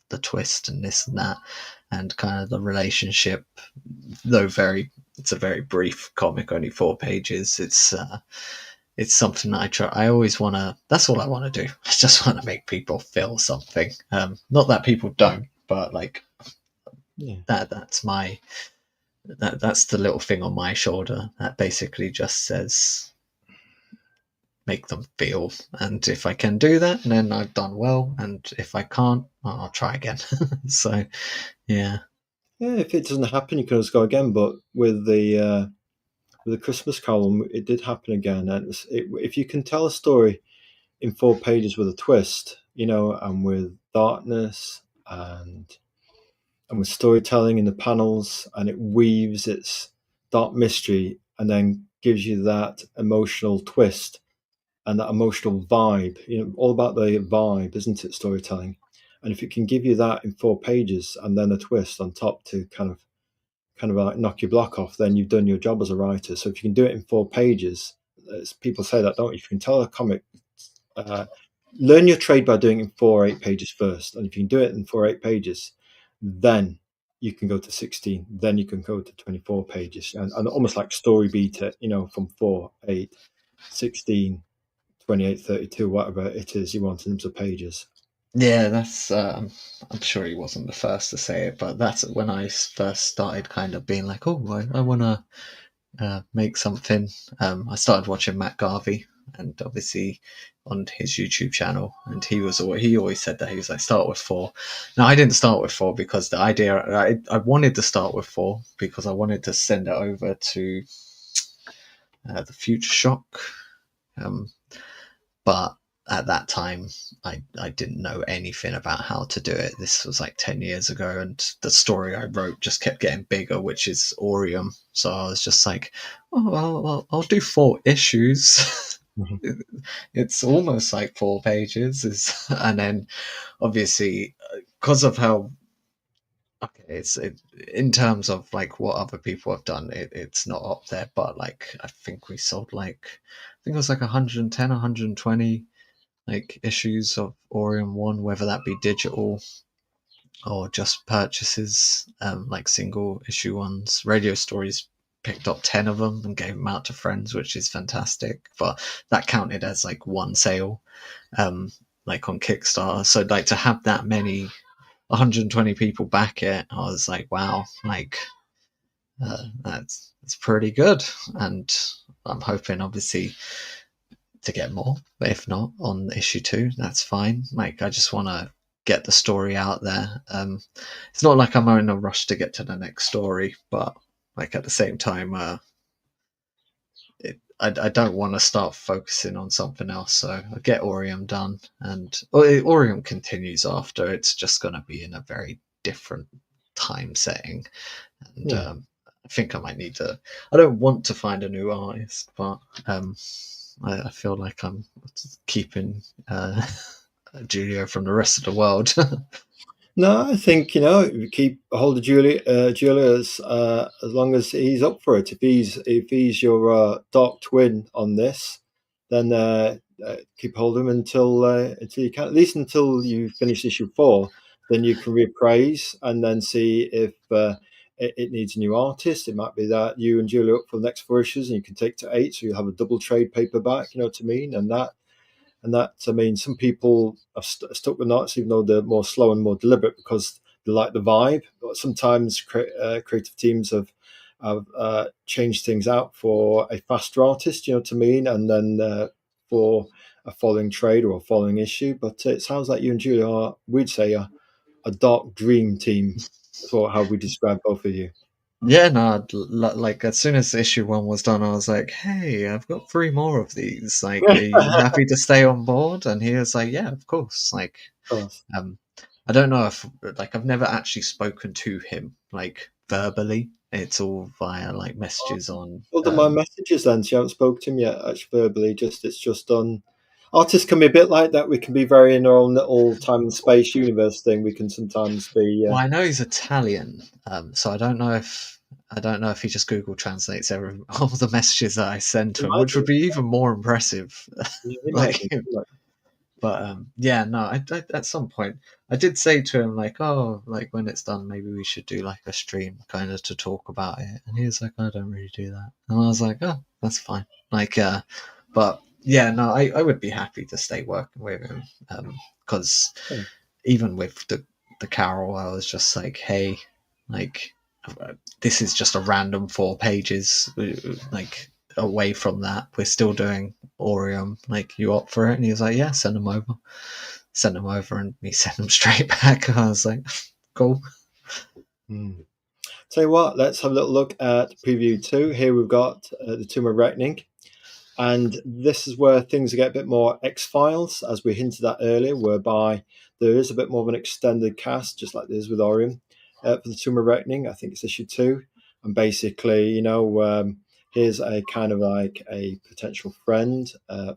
the twist and this and that, and kind of the relationship. Though very, it's a very brief comic, only 4 pages. It's something that I try. I always want to. That's all I want to do. I just want to make people feel something. Not that people don't, but like yeah. that. That's the little thing on my shoulder that basically just says make them feel. And if I can do that, then I've done well. And if I can't, well, I'll try again. So yeah, Yeah, if it doesn't happen, you can always go again. But with the Christmas column, it did happen again. And if you can tell a story in 4 pages with a twist, and with darkness and with storytelling in the panels, and it weaves its dark mystery and then gives you that emotional twist and that emotional vibe. All about the vibe, isn't it? Storytelling, and if it can give you that in 4 pages and then a twist on top to kind of like knock your block off, then you've done your job as a writer. So if you can do it in 4 pages, people say that, don't you? If you can tell a comic, uh, learn your trade by doing it in 4 or 8 pages first, and if you can do it in 4 or 8 pages, then you can go to 16. Then you can go to 24 pages, and almost like story beat it, from 4, 8, 16, 28, 32, whatever it is you want in terms of pages. yeah. That's. I'm sure he wasn't the first to say it, but that's when I first started kind of being like, oh, I want to make something. I started watching Matt Garvey, and obviously on his YouTube channel, and he always said that he was like start with 4. Now I didn't start with 4 because the idea I wanted to start with 4 because I wanted to send it over to the Future Shock, um, but at that time I didn't know anything about how to do it. This was like 10 years ago, and the story I wrote just kept getting bigger, which is Orium. So I was just like, oh well, I'll do 4 issues. Mhm. It's almost like 4 pages and then obviously because of how okay in terms of like what other people have done, it's not up there, but like I think we sold like I think it was like 110 120 like issues of Orion 1, whether that be digital or just purchases, like single issue ones. Radio Stories picked up 10 of them and gave them out to friends, which is fantastic. But that counted as like one sale, um, like on Kickstarter. So, like, to have that many 120 people back it, I was like, wow, like, that's pretty good. And I'm hoping, obviously, to get more. But if not, on issue 2, that's fine. Like I just want to get the story out there. It's not like I'm in a rush to get to the next story, but like at the same time, I don't want to start focusing on something else. So I get Orium done, and Orium continues after. It's just going to be in a very different time setting, and Yeah. I think I might need to. I don't want to find a new artist, but I feel like I'm keeping Julio from the rest of the world. No, I think you keep a hold of Julia as long as he's up for it. If he's your dark twin on this, then keep hold of him until you can, at least until you finish issue 4. Then you can reappraise and then see if it needs a new artist. It might be that you and Julia are up for the next 4 issues, and you can take to 8, so you'll have a double trade paperback. You know what I mean? And that, I mean, some people are stuck with knots, even though they're more slow and more deliberate because they like the vibe. But sometimes creative teams have changed things out for a faster artist, you know what I mean? And then for a following trade or a following issue. But it sounds like you and Julia are, we'd say, a dark dream team. That's how we describe both of you. Yeah, no, like as soon as issue 1 was done, I was like, "Hey, I've got 3 more of these. Like, are you Of happy to stay on board?" And he was like, "Yeah, of course." Like, course. um, I don't know if like I've never actually spoken to him like verbally. It's all via like messages on Well, done my messages then. She haven't spoken to him yet, actually verbally. It's just done. artists can be a bit like that. We can be very in our own little time and space universe thing. We can sometimes be. Well, I know he's Italian, so I don't know if he just Google translates all the messages that I send It to him, might which would do. be even more impressive. Yeah, it might like, do. It might but yeah, no. At some point, I did say to him like, oh, like when it's done, maybe we should do like a stream, kind of to talk about it. And he was like, I don't really do that, and I was like, oh, that's fine. Like, but yeah, no, I would be happy to stay working with him, because do. even with the Carol, I was just like, hey, like this is just a random 4 pages, like away from that, we're still doing Orium. Like, you up for it? And he was like, yeah, send them over. Send them over, and he sent them straight back. And I was like, cool. Hmm. Tell you what, let's have a little look at preview 2. Here we've got the Tomb of Reckoning. And this is where things get a bit more X-Files, as we hinted at earlier, whereby there is a bit more of an extended cast, just like there is with Orion. For the Tomb of Reckoning, I think it's issue 2. And basically, here's a kind of like a potential friend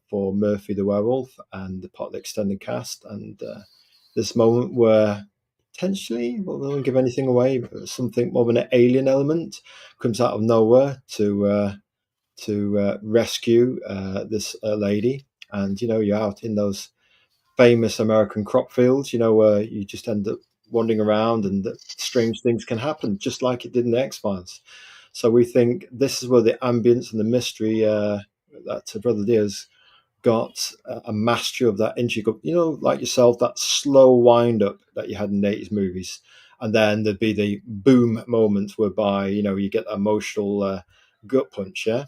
for Murphy the werewolf and the part of the extended cast. And this moment where potentially, well, we won't give anything away, but something more of an alien element comes out of nowhere to rescue this lady. And you're out in those famous American crop fields, where you just end up wandering around and strange things can happen, just like it did in the X-Files. So we think this is where the ambience and the mystery that Brother Diaz got a mastery of that intrigue of, like yourself, that slow wind up that you had in the 80s movies. And then there'd be the boom moments whereby, you get that emotional gut punch, yeah?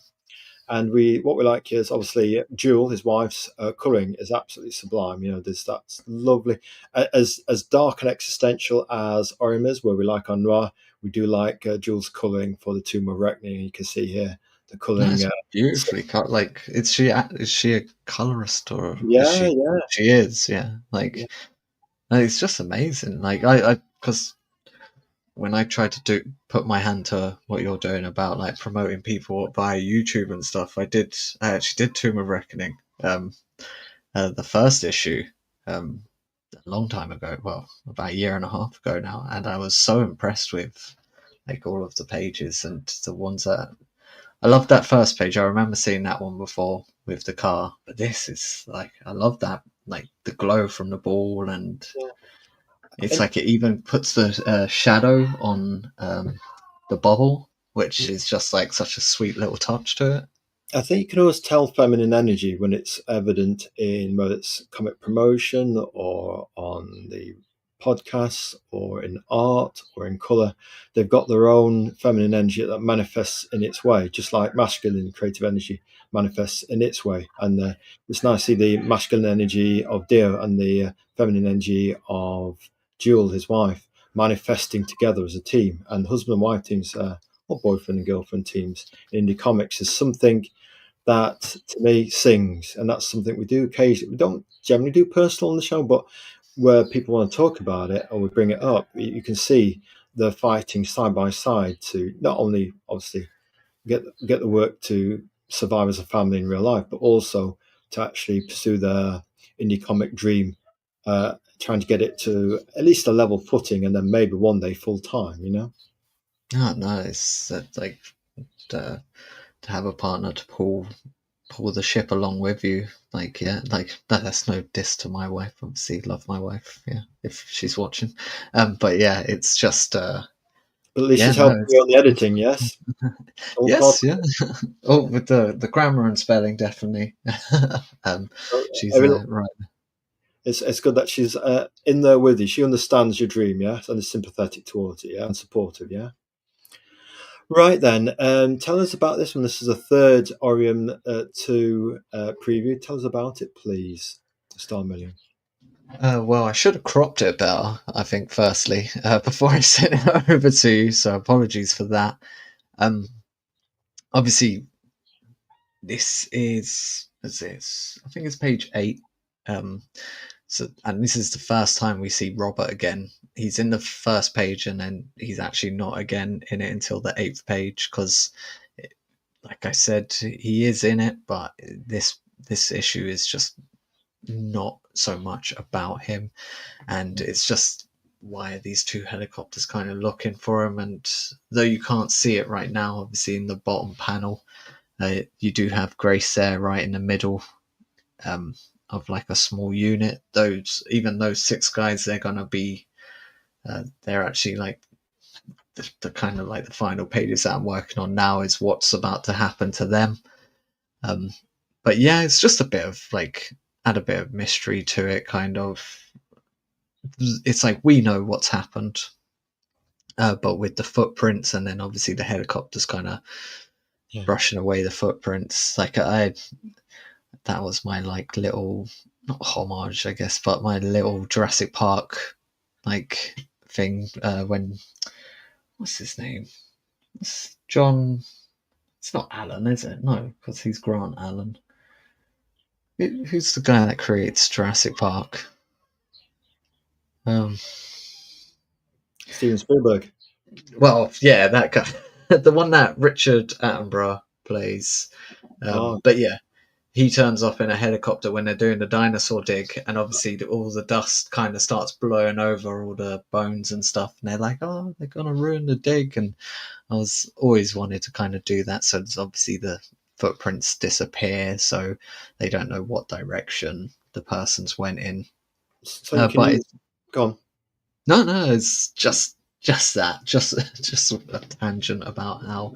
And what we like here is obviously Jewel, his wife's colouring is absolutely sublime. There's that lovely, as dark and existential as Orium is, where we like on Noir. We do like Jewel's colouring for the Tomb of Reckoning. You can see here the colouring. That's beautifully cut. Like, is she a colorist, or is Yeah, she? yeah, She is, yeah. yeah. Like, it's just amazing. Like, I because when I try to put my hand to what you're doing about like promoting people via YouTube and stuff, I actually did Tomb of Reckoning, the first issue, a long time ago, well, about a year and a half ago now, and I was so impressed with like all of the pages and the ones that I loved. That first page, I remember seeing that one before with the car, but this is like, I love that, like the glow from the ball, and Yeah. it's And like it even puts the shadow on the bubble, which is just like such a sweet little touch to it. I think you can always tell feminine energy when it's evident in whether it's comic promotion or on the podcasts or in art or in colour. They've got their own feminine energy that manifests in its way, just like masculine creative energy manifests in its way. And it's nice to see the masculine energy of Dio and the feminine energy of Jewel, his wife, manifesting together as a team. And husband and wife teams, or boyfriend and girlfriend teams in indie comics is something that to me sings, and that's something we do occasionally. We don't generally do personal on the show, but where people want to talk about it or we bring it up, you can see the fighting side by side to not only obviously get the work to survive as a family in real life, but also to actually pursue their indie comic dream, trying to get it to at least a level footing, and then maybe one day full time. Oh no, it's like to have a partner to pull the ship along with you. Like, yeah, like that's no diss to my wife. Obviously, love my wife. Yeah, if she's watching. But yeah, it's just But at least yeah, she's no, helping you it's on the editing, yes. All part. yes, yeah. Oh, with the grammar and spelling, definitely. She's Every right. It's good that she's in there with you. She understands your dream, yeah, and is sympathetic towards it, yeah, and supportive, yeah. Right then, tell us about this one. This is a third Orion 2 preview. Tell us about it, please, Starmillion. Well, I should have cropped it better, I think, firstly, before I sent it over to you, so apologies for that. Um, Obviously, this is, what's this? I think it's page 8. Um, and this is the first time we see Robert again. He's in the first page, and then he's actually not again in it until the 8th page, because, like I said, he is in it, but this issue is just not so much about him, and it's just why are these two helicopters kind of looking for him. And though you can't see it right now, obviously in the bottom panel, you do have Grace there right in the middle, um, of like a small unit. Even those six guys, they're gonna be, they're actually like the kind of like the final pages that I'm working on now is what's about to happen to them. Um, but yeah, it's just a bit of like, add a bit of mystery to it, kind of. It's like we know what's happened, but with the footprints, and then obviously the helicopters kind of Yeah. brushing away the footprints. Like that was my like little, not homage, I guess, but my little Jurassic Park like thing. When, what's his name? It's John. It's not Alan, is it? No, because he's Grant Allen. Who's the guy that creates Jurassic Park? Um, Steven Spielberg. well, yeah, that guy, the one that Richard Attenborough plays. Oh, But yeah, he turns up in a helicopter when they're doing the dinosaur dig, and obviously all the dust kind of starts blowing over all the bones and stuff, and they're like, "Oh, they're gonna ruin the dig." And I was always wanted to kind of do that, so there's obviously the footprints disappear, so they don't know what direction the person's went in. so you can But use. it's, Go on. no, it's just that, just a tangent about how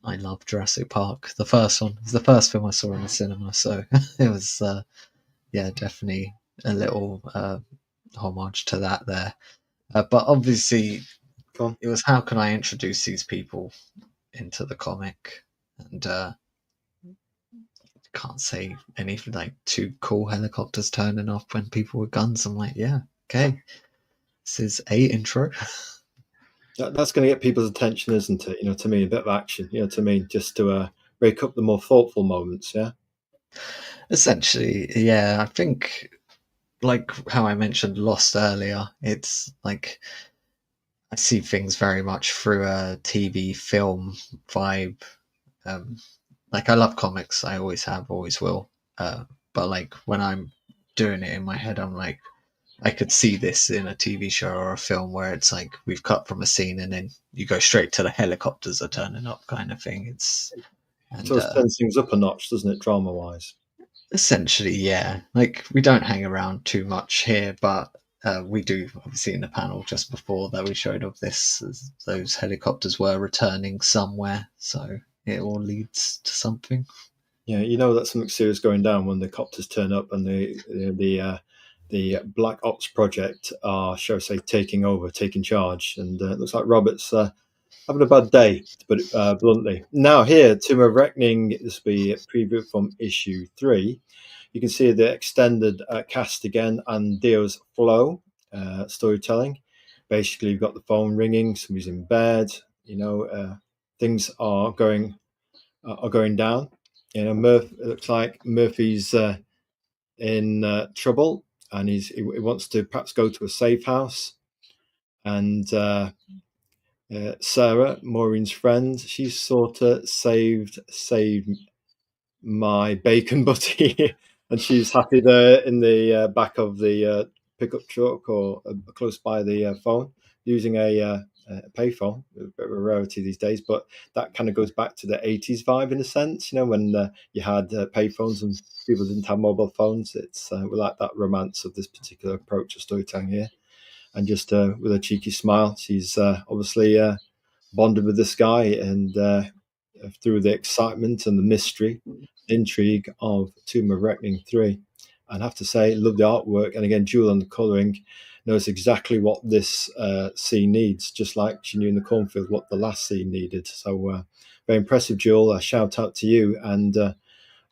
I love Jurassic Park. The first one, it was the first film I saw in the cinema, so it was yeah, definitely a little homage to that there. But obviously, Go on. it was how can I introduce these people into the comic, and can't say anything like two cool helicopters turning up when people with guns. I'm like, yeah, okay, this is a intro. That's going to get people's attention, isn't it? To me, a bit of action. To me, just to break up the more thoughtful moments. Yeah. Essentially, yeah, I think like how I mentioned Lost earlier, it's like I see things very much through a TV film vibe. Um, like I love comics, I always have, always will. But like when I'm doing it in my head, I'm like, I could see this in a TV show or a film where it's like we've cut from a scene and then you go straight to the helicopters are turning up kind of thing. It's and So it turns things up a notch, doesn't it, drama wise? essentially, yeah. Like we don't hang around too much here, but we do obviously in the panel just before that we showed of this. Those helicopters were returning somewhere, so it all leads to something. Yeah, that something serious going down when the copters turn up and the Black Ops project are, shall we say, taking over, taking charge, and it looks like Robert's having a bad day, to put it bluntly. Now, here, Tomb of Reckoning, this will be a preview from issue 3. You can see the extended cast again and Dio's flow storytelling. Basically, you've got the phone ringing, somebody's in bed, things are going down. It looks like Murphy's in trouble, and he wants to perhaps go to a safe house. And Sarah, Maureen's friend, she's sort of saved my bacon butty, and she's happy there in the back of the pickup truck or close by the phone using a payphone. A bit of a rarity these days, but that kind of goes back to the 80s vibe in a sense, when you had payphones and people didn't have mobile phones. It's we like that romance of this particular approach of storytelling here. And just with a cheeky smile, she's obviously bonded with this guy, and through the excitement and the mystery, intrigue of Tomb of Reckoning 3. And I have to say, love the artwork. And again, Jewel on the colouring knows exactly what this scene needs, just like she knew in the cornfield what the last scene needed. So very impressive, Jewel. A shout out to you and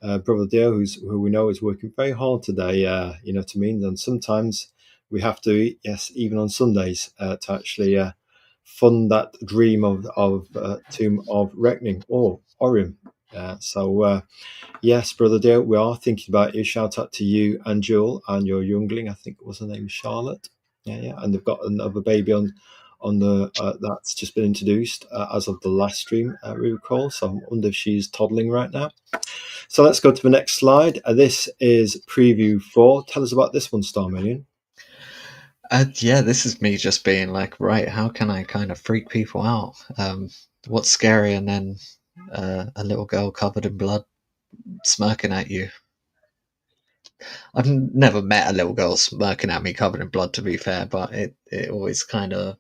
Brother Dio, who we know is working very hard today, to me. And sometimes we have to, yes, even on Sundays, to actually fund that dream of Tomb of Reckoning or Orion. Yes, Brother Dio, we are thinking about you. Shout out to you and Jewel and your youngling. I think it was her name Charlotte. Yeah, yeah. And they've got another baby on the that's just been introduced as of the last stream we recall. So I wonder if she's toddling right now. So let's go to the next slide. This is preview 4. Tell us about this one, Starmillion. Yeah, this is me just being like, right, how can I kind of freak people out? What's scarier than a little girl covered in blood smirking at you? I've never met a little girl smirking at me covered in blood, to be fair, but it always kind of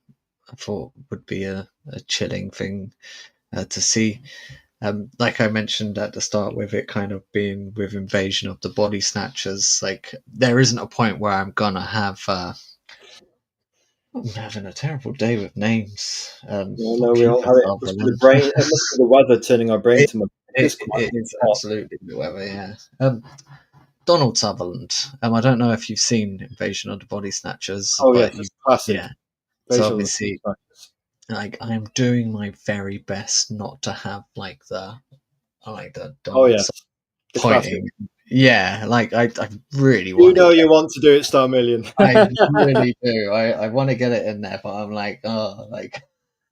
I thought would be a chilling thing to see. Like I mentioned at the start, with it kind of being with Invasion of the Body Snatchers, like there isn't a point where I'm gonna have. I'm having a terrible day with names. No, Not no, we all Kiefer have it. It must be the Sutherland. brain. It must be the weather turning our brain it, to mud. It is quite it is hot. absolutely whoever, yeah. Donald Sutherland. I don't know if you've seen Invasion of the Body Snatchers, Oh but yes, you, it's classic. yeah. So Facial. obviously, like I'm doing my very best not to have like the Oh Donald yes, the classic. pointing. Yeah, like I really You want to know get. you want to do it, Starmillion. I really do. I want to get it in there, but I'm like, oh, like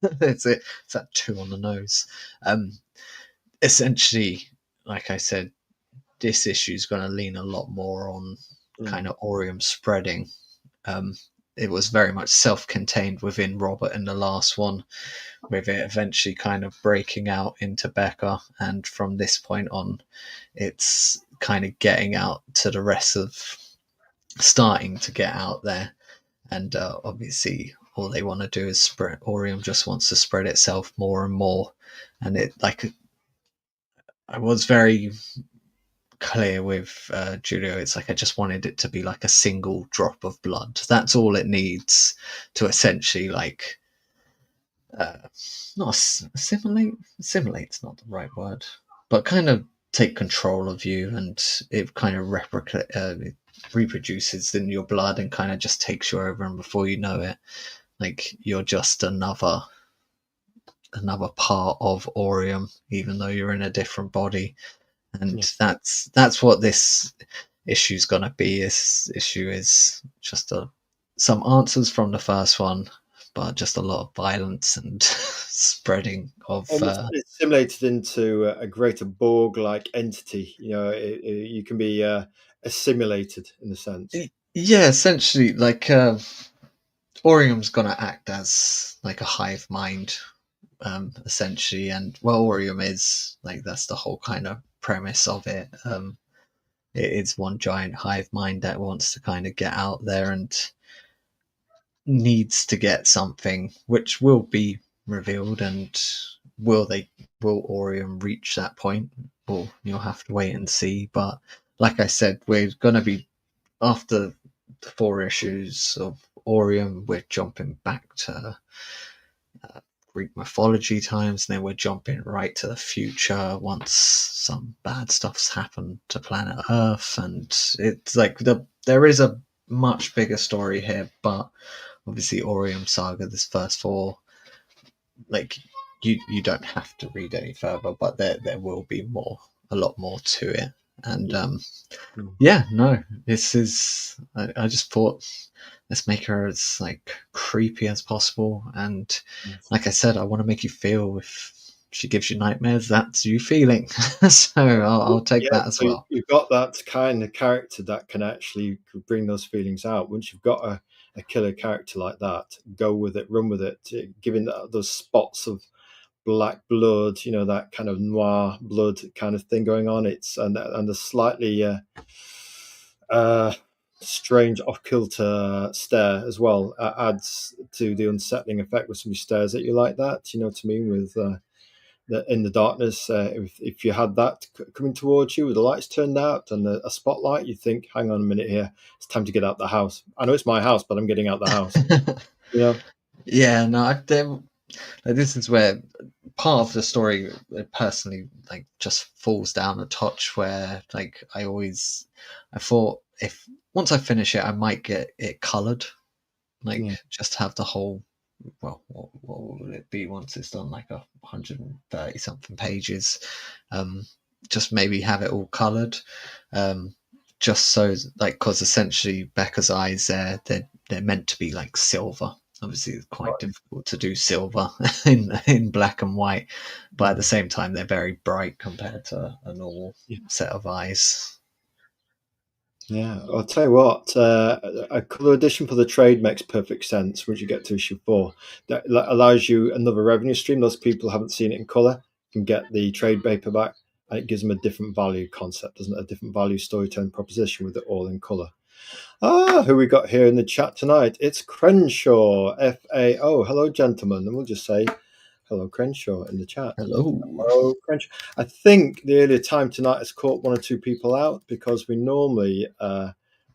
it's that 2 on the nose. Um, Essentially, like I said, this issue is going to lean a lot more on Mm, kind of Orium spreading. Um, it was very much self-contained within Robert in the last one, with it eventually kind of breaking out into Becca, and from this point on, it's kind of getting out to the rest of starting to get out there, and obviously all they want to do is spread. Orium just wants to spread itself more and more, and it like I was very clear with Julio. It's like I just wanted it to be like a single drop of blood. That's all it needs to essentially like uh, not assimilate. Assimilate's not the right word, but kind of take control of you, and it kind of it reproduces in your blood and kind of just takes you over, and before you know it, like you're just another part of Orium, even though you're in a different body. And yeah. that's what this issue's gonna be. This issue is just some answers from the first one, but just a lot of violence and spreading of. Almost assimilated into a greater Borg-like entity. You know, you can be assimilated in a sense. Yeah, essentially, like Orium's gonna act as like a hive mind, essentially, and well, Orium is like that's the whole kind of premise of it. It is one giant hive mind that wants to kind of get out there and needs to get something which will be revealed, and will Orium reach that point? Well, you'll have to wait and see. But like I said, we're gonna be after the 4 issues of Orium, we're jumping back to Greek mythology times, and then we're jumping right to the future once some bad stuff's happened to planet Earth, and it's like there is a much bigger story here, but obviously Orium Saga, this first 4, like you don't have to read any further, but there will be a lot more to it, and Mm. yeah, no, this is I just thought let's make her as like creepy as possible, and Yes. like I said, I want to make you feel if she gives you nightmares, that's you feeling. So I'll take Yeah, that as so well. you've got that kind of character that can actually bring those feelings out. Once you've got a killer character like that, go with it, run with it, giving those spots of black blood, you know, that kind of noir blood kind of thing going on. It's and the slightly uh, strange occult stare as well adds to the unsettling effect when somebody stares at you like that. You know what I mean? With in the darkness, if you had that coming towards you with the lights turned out and a spotlight, you think, hang on a minute here, it's time to get out the house. I know it's my house, but I'm getting out the house. You know? Yeah, no, like, this is where part of the story personally like just falls down a touch, where like I thought if once I finish it I might get it colored, like Yeah. just have the whole, well, what will it be once it's done, like 130 something pages, um just maybe have it all colored, um just so like because essentially Becca's eyes they're meant to be like silver, Obviously, it's quite difficult to do silver in black and white, but at the same time, they're very bright compared to a normal Yeah. set of eyes. Yeah, I'll tell you what, a colour edition for the trade makes perfect sense once you get to issue 4. That allows you another revenue stream. Those people who haven't seen it in colour can get the trade paperback, and it gives them a different value concept, doesn't it? A different value storytelling proposition with it all in colour. Who we got here in the chat tonight? It's Crenshaw, FAO. Hello, gentlemen. And we'll just say hello, Crenshaw, in the chat. Hello. Oh, Crenshaw. I think the earlier time tonight has caught one or two people out because we normally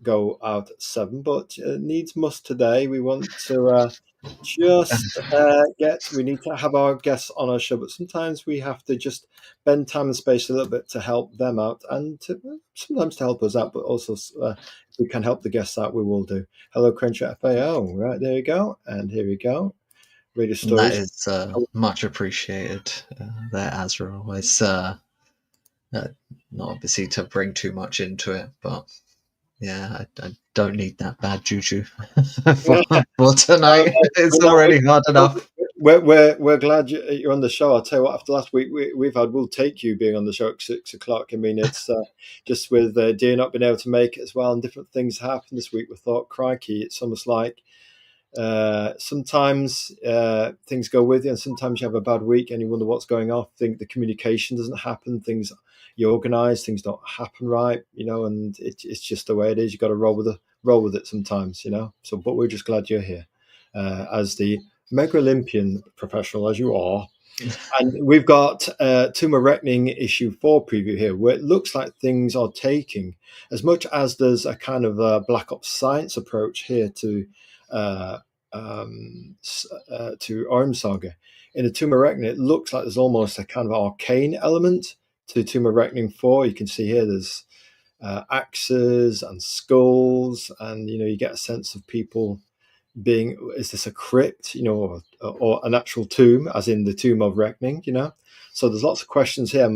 go out at 7, but needs must today. We want to we need to have our guests on our show, but sometimes we have to just bend time and space a little bit to help them out and sometimes to help us out, but also if we can help the guests out, we will do. Hello, Crenshaw FAO. Right, there you go. And here we go. Radio And that stories. is much appreciated. There, Azrael. It's not obviously to bring too much into it, but yeah, I don't need that bad juju for tonight. It's already hard enough. We're glad you're on the show. I'll tell you what, after last week, we've had We'll Take You being on the show at 6 o'clock. I mean, it's just with Dear not being able to make it as well, and different things happened this week. We thought, crikey, it's almost like sometimes things go with you, and sometimes you have a bad week and you wonder what's going on. Think the communication doesn't happen, things you organize, things don't happen right, and it's just the way it is. You got to roll with it sometimes, so but we're just glad you're here as the mega Olympian professional as you are. And we've got Tomb of Reckoning issue 4 preview here, where it looks like things are taking, as much as there's a kind of a Black Ops science approach here uh, to Orm Saga. In the Tomb of Reckoning, it looks like there's almost a kind of arcane element to Tomb of Reckoning 4. You can see here there's axes and skulls, and you get a sense of people being, is this a crypt, or an actual tomb, as in the Tomb of Reckoning, So there's lots of questions here.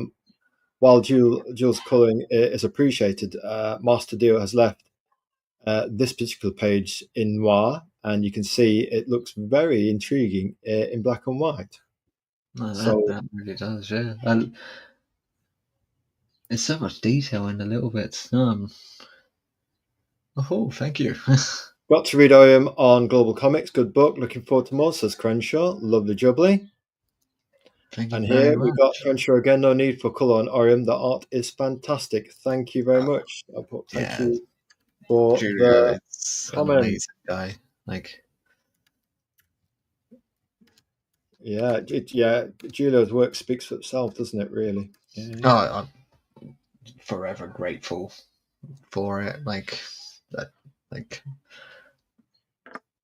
While Jules' colouring is appreciated, Master Dio has left this particular page in noir, and you can see it looks very intriguing in black and white. No, So that really does, yeah. And there's so much detail in the little bits. Oh, thank you. got to read Orium on Global Comics. Good book. Looking forward to more, says Crenshaw. Lovely jubbly. Thank you And very here we got much. Crenshaw again. No need for colour on Orium. The art is fantastic. Thank you very much. I'll put thank Yeah, you for Julio the is an comment. amazing guy. Like, Yeah, Julio's work speaks for itself, doesn't it? Really. Yeah. oh, I'm forever grateful for it. That, like,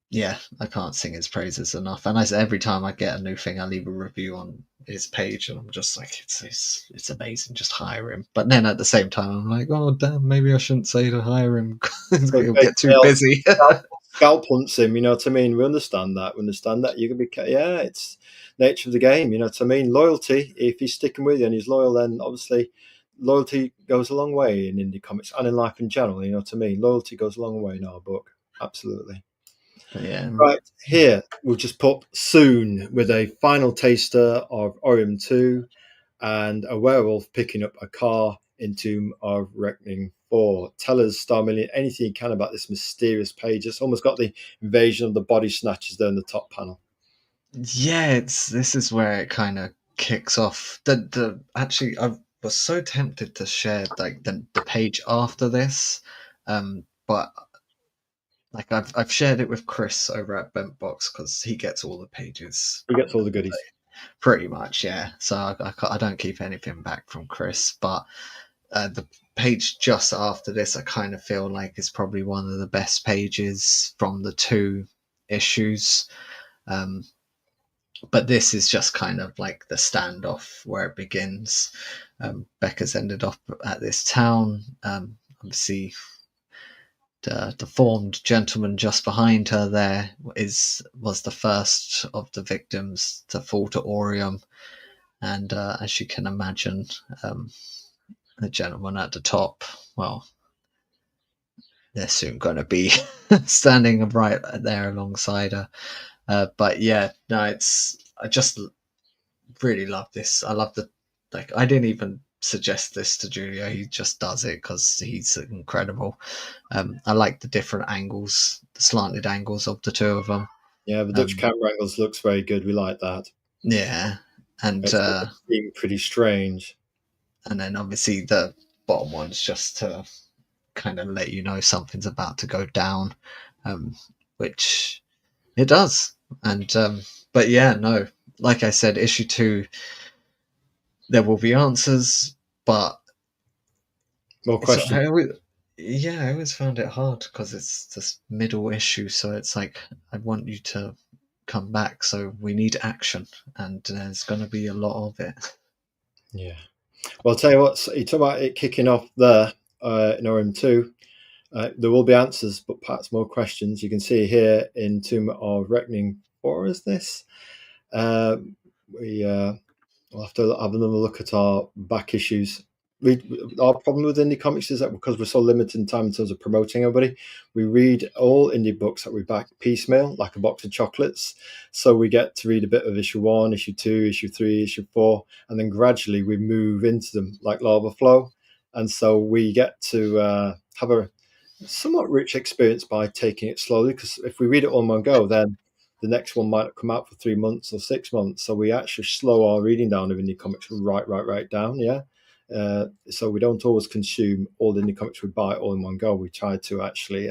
yeah, I can't sing his praises enough. And every time I get a new thing, I leave a review on his page, and I'm just like, it's amazing. Just hire him. But then at the same time, I'm like, oh damn, maybe I shouldn't say to hire him. But He'll get too busy. scalp hunts him, you know what I mean? We understand that. We understand that. You can be, it's nature of the game, you know what I mean? Loyalty, if he's sticking with you and he's loyal, then obviously loyalty goes a long way in indie comics and in life in general, you know what I mean? Loyalty goes a long way in our book. Absolutely. But yeah, Right, here we'll just put soon with a final taster of Orium 2 and a werewolf picking up a car in Tomb of Reckoning 4. Tell us, Starmillion, anything you can about this mysterious page. It's almost got the invasion of the body snatchers there in the top panel. yeah, this is where it kind of kicks off. The actually, I was so tempted to share like the page after this, but like I've shared it with Chris over at Bentbox because he gets all the pages He gets all the goodies. pretty much, yeah. So I don't keep anything back from Chris, but the page just after this, I kind of feel like is probably one of the best pages from the 2 issues. But this is just kind of like the standoff where it begins. Becca's ended up at this town. Obviously, the deformed gentleman just behind her there was the first of the victims to fall to Orium, and as you can imagine, the gentleman at the top, well, they're soon going to be standing right there alongside her. But yeah, no, it's I just really love this. I love the like. I didn't even suggest this to Julio. He just does it because he's incredible. I like the different angles, the slanted angles of the two of them. Yeah, the Dutch Um, camera angles looks very good. We like that. yeah, and It's not being pretty strange. then obviously the bottom one's just to kind of let you know something's about to go down, which it does. And but yeah, no, like I said, issue two, there will be answers, but More it's questions. yeah, I always found it hard because it's this middle issue, so it's like I want you to come back, so we need action, and there's going to be a lot of it. Yeah. Well, I'll tell you what, you talk about it kicking off there in RM2. There will be answers, but perhaps more questions. You can see here in Tomb of Reckoning 4, is this? Uh, we'll have to have another look at our back issues. Our problem with indie comics is that because we're so limited in time in terms of promoting everybody, we read all indie books that we back piecemeal, like a box of chocolates. So we get to read a bit of issue 1, issue 2, issue 3, issue 4, and then gradually we move into them like lava flow. And so we get to have a somewhat rich experience by taking it slowly, because if we read it all in one go, then the next one might not come out for 3 months or 6 months. So we actually slow our reading down of indie comics right down. Yeah. So we don't always consume all the indie comics we buy all in one go. We try to actually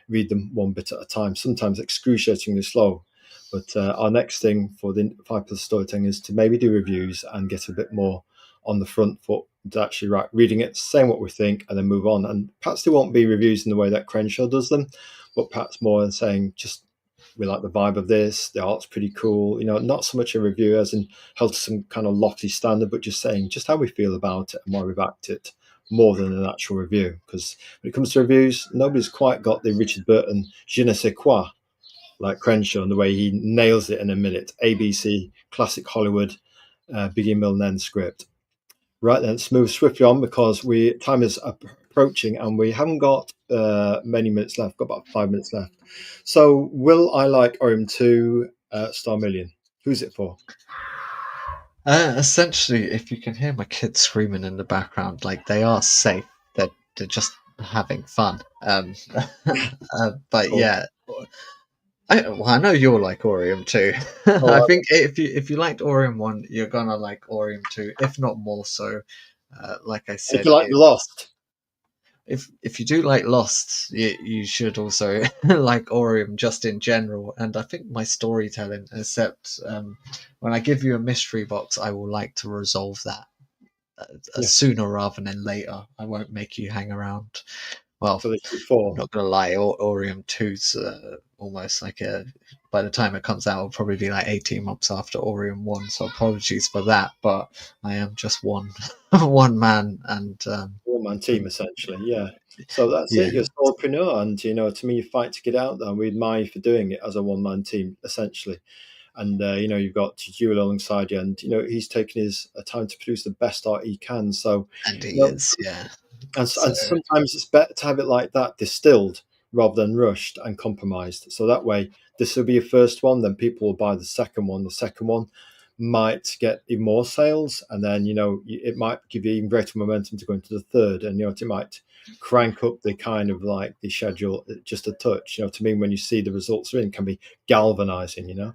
read them one bit at a time, sometimes excruciatingly slow. But our next thing for the 5+ storytelling is to maybe do reviews and get a bit more on the front foot to actually reading it, saying what we think, and then move on. And perhaps there won't be reviews in the way that Crenshaw does them, but perhaps more in saying just we like the vibe of this, the art's pretty cool. Not so much a review as in held to some kind of lofty standard, but just saying just how we feel about it and why we've acted it more than an actual review. Because when it comes to reviews, nobody's quite got the Richard Burton je ne sais quoi like Crenshaw and the way he nails it in a minute. ABC, classic Hollywood, begin, middle, and end script. Right then, let's move swiftly on because time is approaching and we haven't got many minutes left. Got about 5 minutes left. So, will I like Orium 2 Starmillion? Who's it for? Essentially, if you can hear my kids screaming in the background, like they are safe. They're just having fun. But Cool. yeah, I know you'll like Orium too. I Oh, think if you liked Orium one, you're gonna like Orium two, if not more so. Like I if said, you like The it Lost, if you do like Lost, you should also like Orium just in general. And I think my storytelling, except when I give you a mystery box, I will like to resolve that yeah, sooner rather than later. I won't make you hang around. Well, for issue I'm 4. not gonna lie, Orium 2's almost like a. By the time it comes out, it'll probably be like 18 months after Orium 1. So apologies for that, but I am just one one man, and One-man team, essentially, yeah. So that's yeah, it. You're a solopreneur, and to me, you fight to get out there. And we admire you for doing it as a one-man team, essentially. And you've got Jewel alongside you, and he's taken his time to produce the best art he can. So, and you he know, is, yeah. So and sometimes it's better to have it like that, distilled rather than rushed and compromised. So that way, this will be your first one, then people will buy the second one. The second one might get even more sales, and then it might give you even greater momentum to go into the third, and it might crank up the kind of like the schedule just a touch. To me, when you see the results are in, can be galvanizing.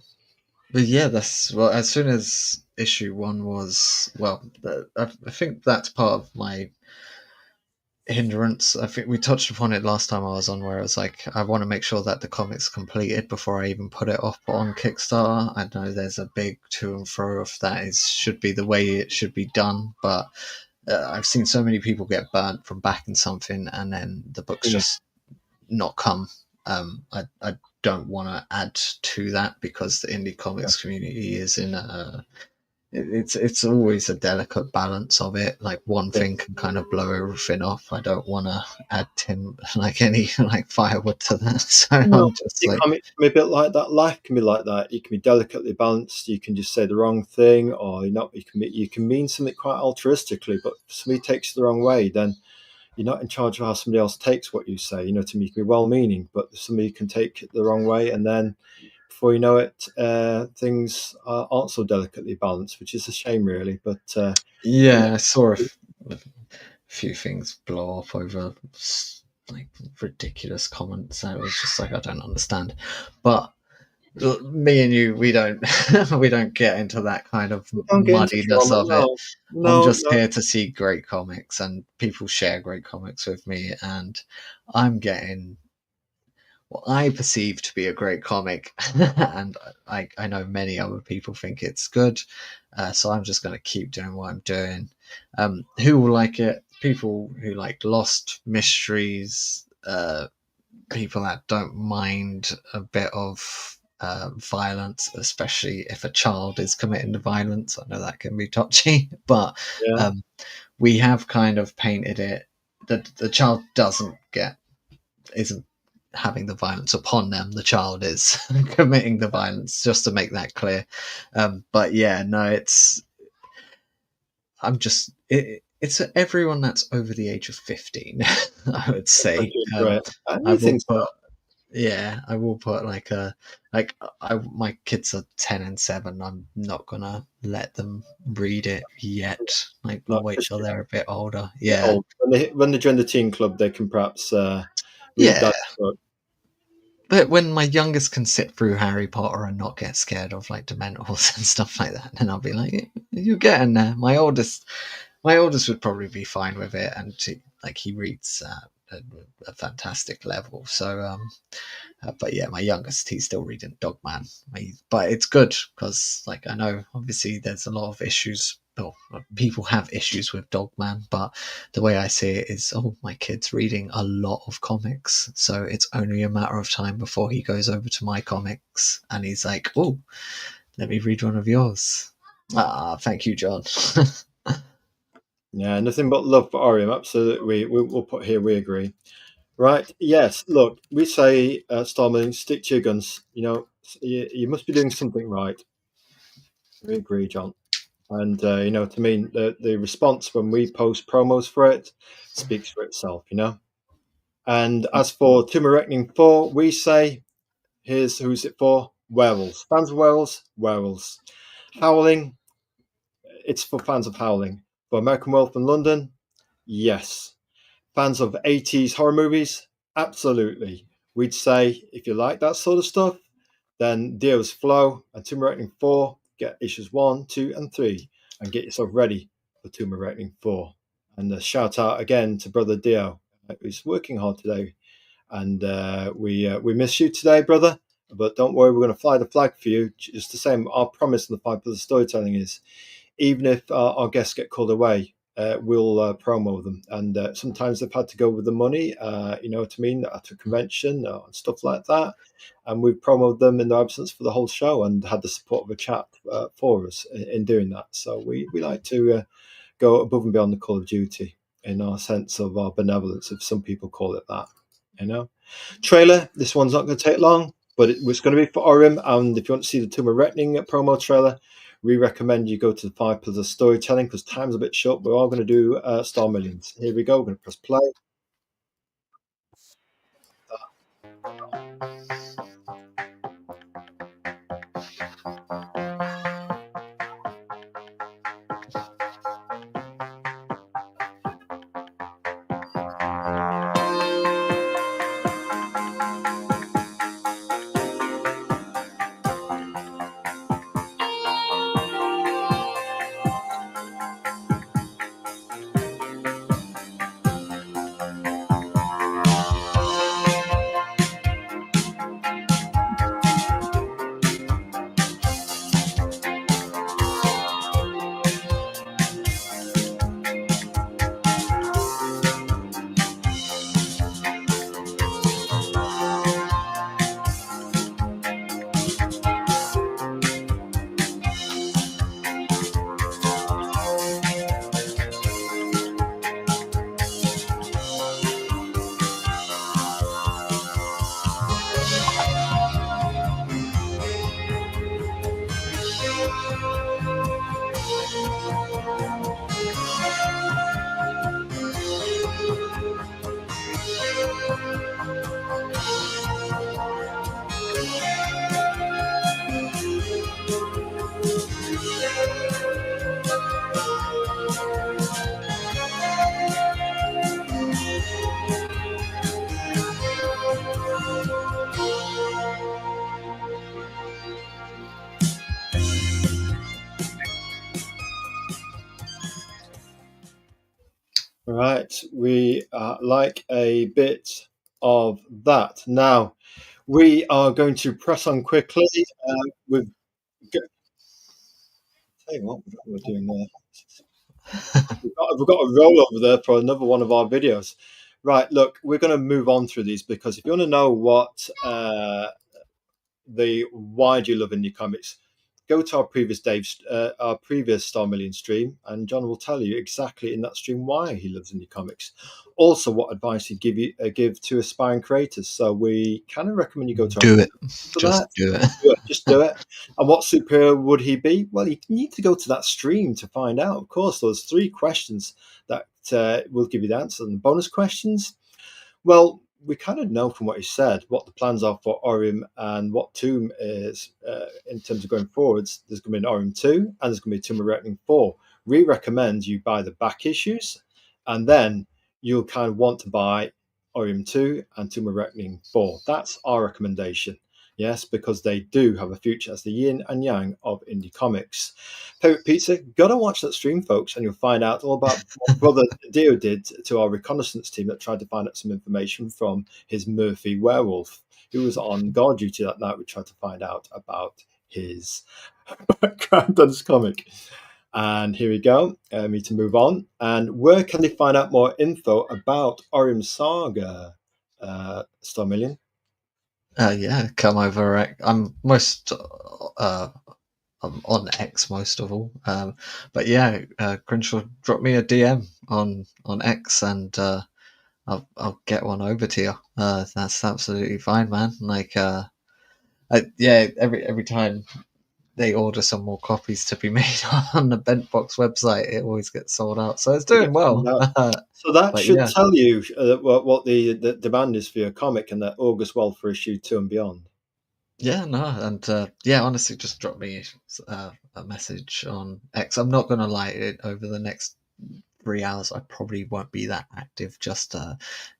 but yeah, that's well. As soon as issue one was I think that's part of my hindrance. I think we touched upon it last time I was on, where it was like I want to make sure that the comic's completed before I even put it up on Kickstarter. I know there's a big to and fro of that is should be the way it should be done, but I've seen so many people get burnt from backing something and then the book's Mm, just not come. I don't want to add to that because the indie yeah, comics community is in a it's always a delicate balance of it. Like one yeah. thing can kind of blow everything off. I don't want to add tim like any like firewood to that. So No, I'm just it like, can be a bit like that. Life can be like that. You can be delicately balanced. You can just say the wrong thing, or you can mean something quite altruistically, but if somebody takes it the wrong way, then you're not in charge of how somebody else takes what you say. To me, you can be well-meaning, but somebody can take it the wrong way, and then before you know it, things aren't so delicately balanced, which is a shame, really. But Yeah, I saw a few things blow up over like ridiculous comments. I was just like, I don't understand. But me and you, we don't we don't get into that kind of don't get into muddiness trauma. of it. No, I'm no, just no. here to see great comics, and people share great comics with me, and I'm getting what I perceive to be a great comic, and I know many other people think it's good. So I'm just going to keep doing what I'm doing. Who will like it? People who like Lost mysteries, people that don't mind a bit of violence, especially if a child is committing the violence. I know that can be touchy, but Yeah, um, we have kind of painted it that the child isn't having the violence upon them. The child is committing the violence, just to make that clear. But yeah, no, it's everyone that's over the age of 15. I would which say. is great. I You will think so? put Yeah, I will put like my kids are 10 and 7. I'm not gonna let them read it yet. Like we'll Not wait just till they're a bit older. bit Yeah, old. When they join the teen club, they can perhaps read yeah. that book. But when my youngest can sit through Harry Potter and not get scared of like Dementors and stuff like that, then I'll be like, "You're getting there." My oldest would probably be fine with it, and he reads a fantastic level. So but yeah, my youngest, he's still reading Dogman. But it's good because, like, I know obviously there's a lot of issues. Well, people have issues with Dogman, but the way I see it is, oh, my kid's reading a lot of comics, so it's only a matter of time before he goes over to my comics and he's like, oh, let me read one of yours. Ah, thank you, John. Yeah, nothing but love for Orium. Absolutely, we'll put here. We agree. Right? Yes. Look, we say, Starmillion, stick to your guns. You must be doing something right. We agree, John. And to me, the response when we post promos for it speaks for itself. And as for Tomb of Reckoning 4, we say, here's who's it for: werewolves. Fans of werewolves, werewolves. Howling, it's for fans of Howling. For American Werewolf in London, yes. Fans of 80s horror movies, absolutely. We'd say, if you like that sort of stuff, then Dio's Flow and Tomb of Reckoning 4, get issues 1, 2, and 3, and get yourself ready for Tomb of Reckoning 4. And a shout out again to Brother Dio, who's working hard today. And we miss you today, brother. But don't worry, we're going to fly the flag for you. Just the same, our promise in the 5 Pillars of Storytelling is, even if our guests get called away, we'll promo them. And sometimes they've had to go with the money, you know what I mean, at a convention and stuff like that. And we've promoted them in their absence for the whole show and had the support of a chat for us in doing that. So we like to go above and beyond the Call of Duty in our sense of our benevolence, if some people call it that. You know, trailer. This one's not going to take long, but it was going to be for Orium. And if you want to see the Tomb of Reckoning promo trailer, we recommend you go to the 5 Pillars of Storytelling because time's a bit short. We're all going to do Star Millions. Here we go. We're going to press play. Right, we like a bit of that. Now, we are going to press on quickly. We've got, tell you what we're doing there. We've got a roll over there for another one of our videos. Right, look, we're going to move on through these because if you want to know what the why do you love indie comics, go to our previous Star Million stream, and John will tell you exactly in that stream why he loves indie comics. Also, what advice he'd give to aspiring creators. So we kind of recommend you go to our Do it. for Just that. do it. Just do it. Just do it. And what superhero would he be? Well, you need to go to that stream to find out. Of course, those 3 questions that will give you the answer. And the bonus questions, well, we kind of know from what he said what the plans are for Orium and what Tomb is in terms of going forwards. There's going to be an Orium 2 and there's going to be a Tomb of Reckoning 4. We recommend you buy the back issues and then you'll kind of want to buy Orium 2 and Tomb of Reckoning 4. That's our recommendation. Yes, because they do have a future as the yin and yang of indie comics. Favorite Pizza, gotta watch that stream, folks, and you'll find out all about what Brother Dio did to our reconnaissance team that tried to find out some information from his Murphy werewolf, who was on guard duty that night. We tried to find out about his background on his comic. And here we go. I need to move on. And where can they find out more info about Orium Saga, Starmillion? Yeah, come over. I'm on X most of all. But yeah, Crenshaw, drop me a DM on X, and I'll get one over to you. That's absolutely fine, man. Like, yeah, every time they order some more copies to be made on the Bent Box website, it always gets sold out. So it's They doing get sold well. out. So that But should yeah, tell you what the demand is for your comic, and that augurs well for issue 2 and beyond. yeah, no, and yeah, honestly, just drop me a message on X. I'm not gonna lie, it over the next 3 hours, I probably won't be that active. Just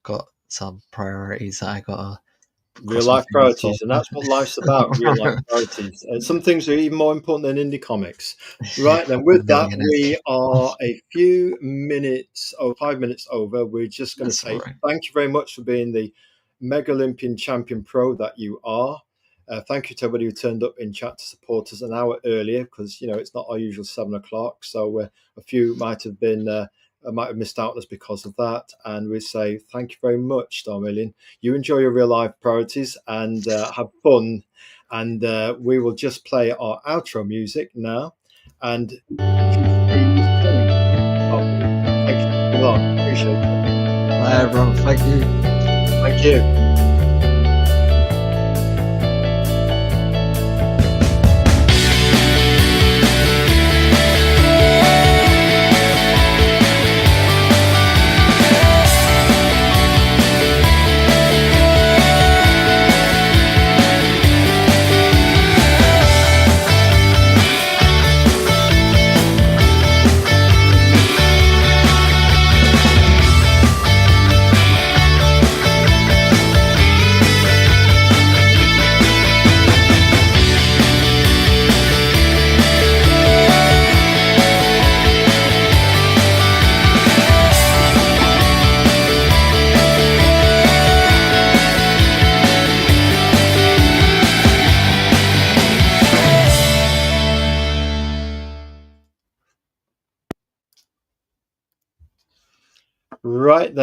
got some priorities that I gotta Real cross my life fingers for. priorities, and that's what life's about. Real life priorities. Some things are even more important than indie comics. Yeah, Right then, a with that, millionaire. we are a few minutes or 5 minutes over. We're just going to That's all say right. thank you very much for being the Mega Olympian Champion Pro that you are. Thank you to everybody who turned up in chat to support us an hour earlier because it's not our usual 7 o'clock. So a few might have missed out on us because of that. And we say thank you very much, Star Million. You enjoy your real life priorities and have fun. And we will just play our outro music now. And thank you for listening. Thank you for coming along. Appreciate it. Bye, everyone. Thank you. Thank you. Right then.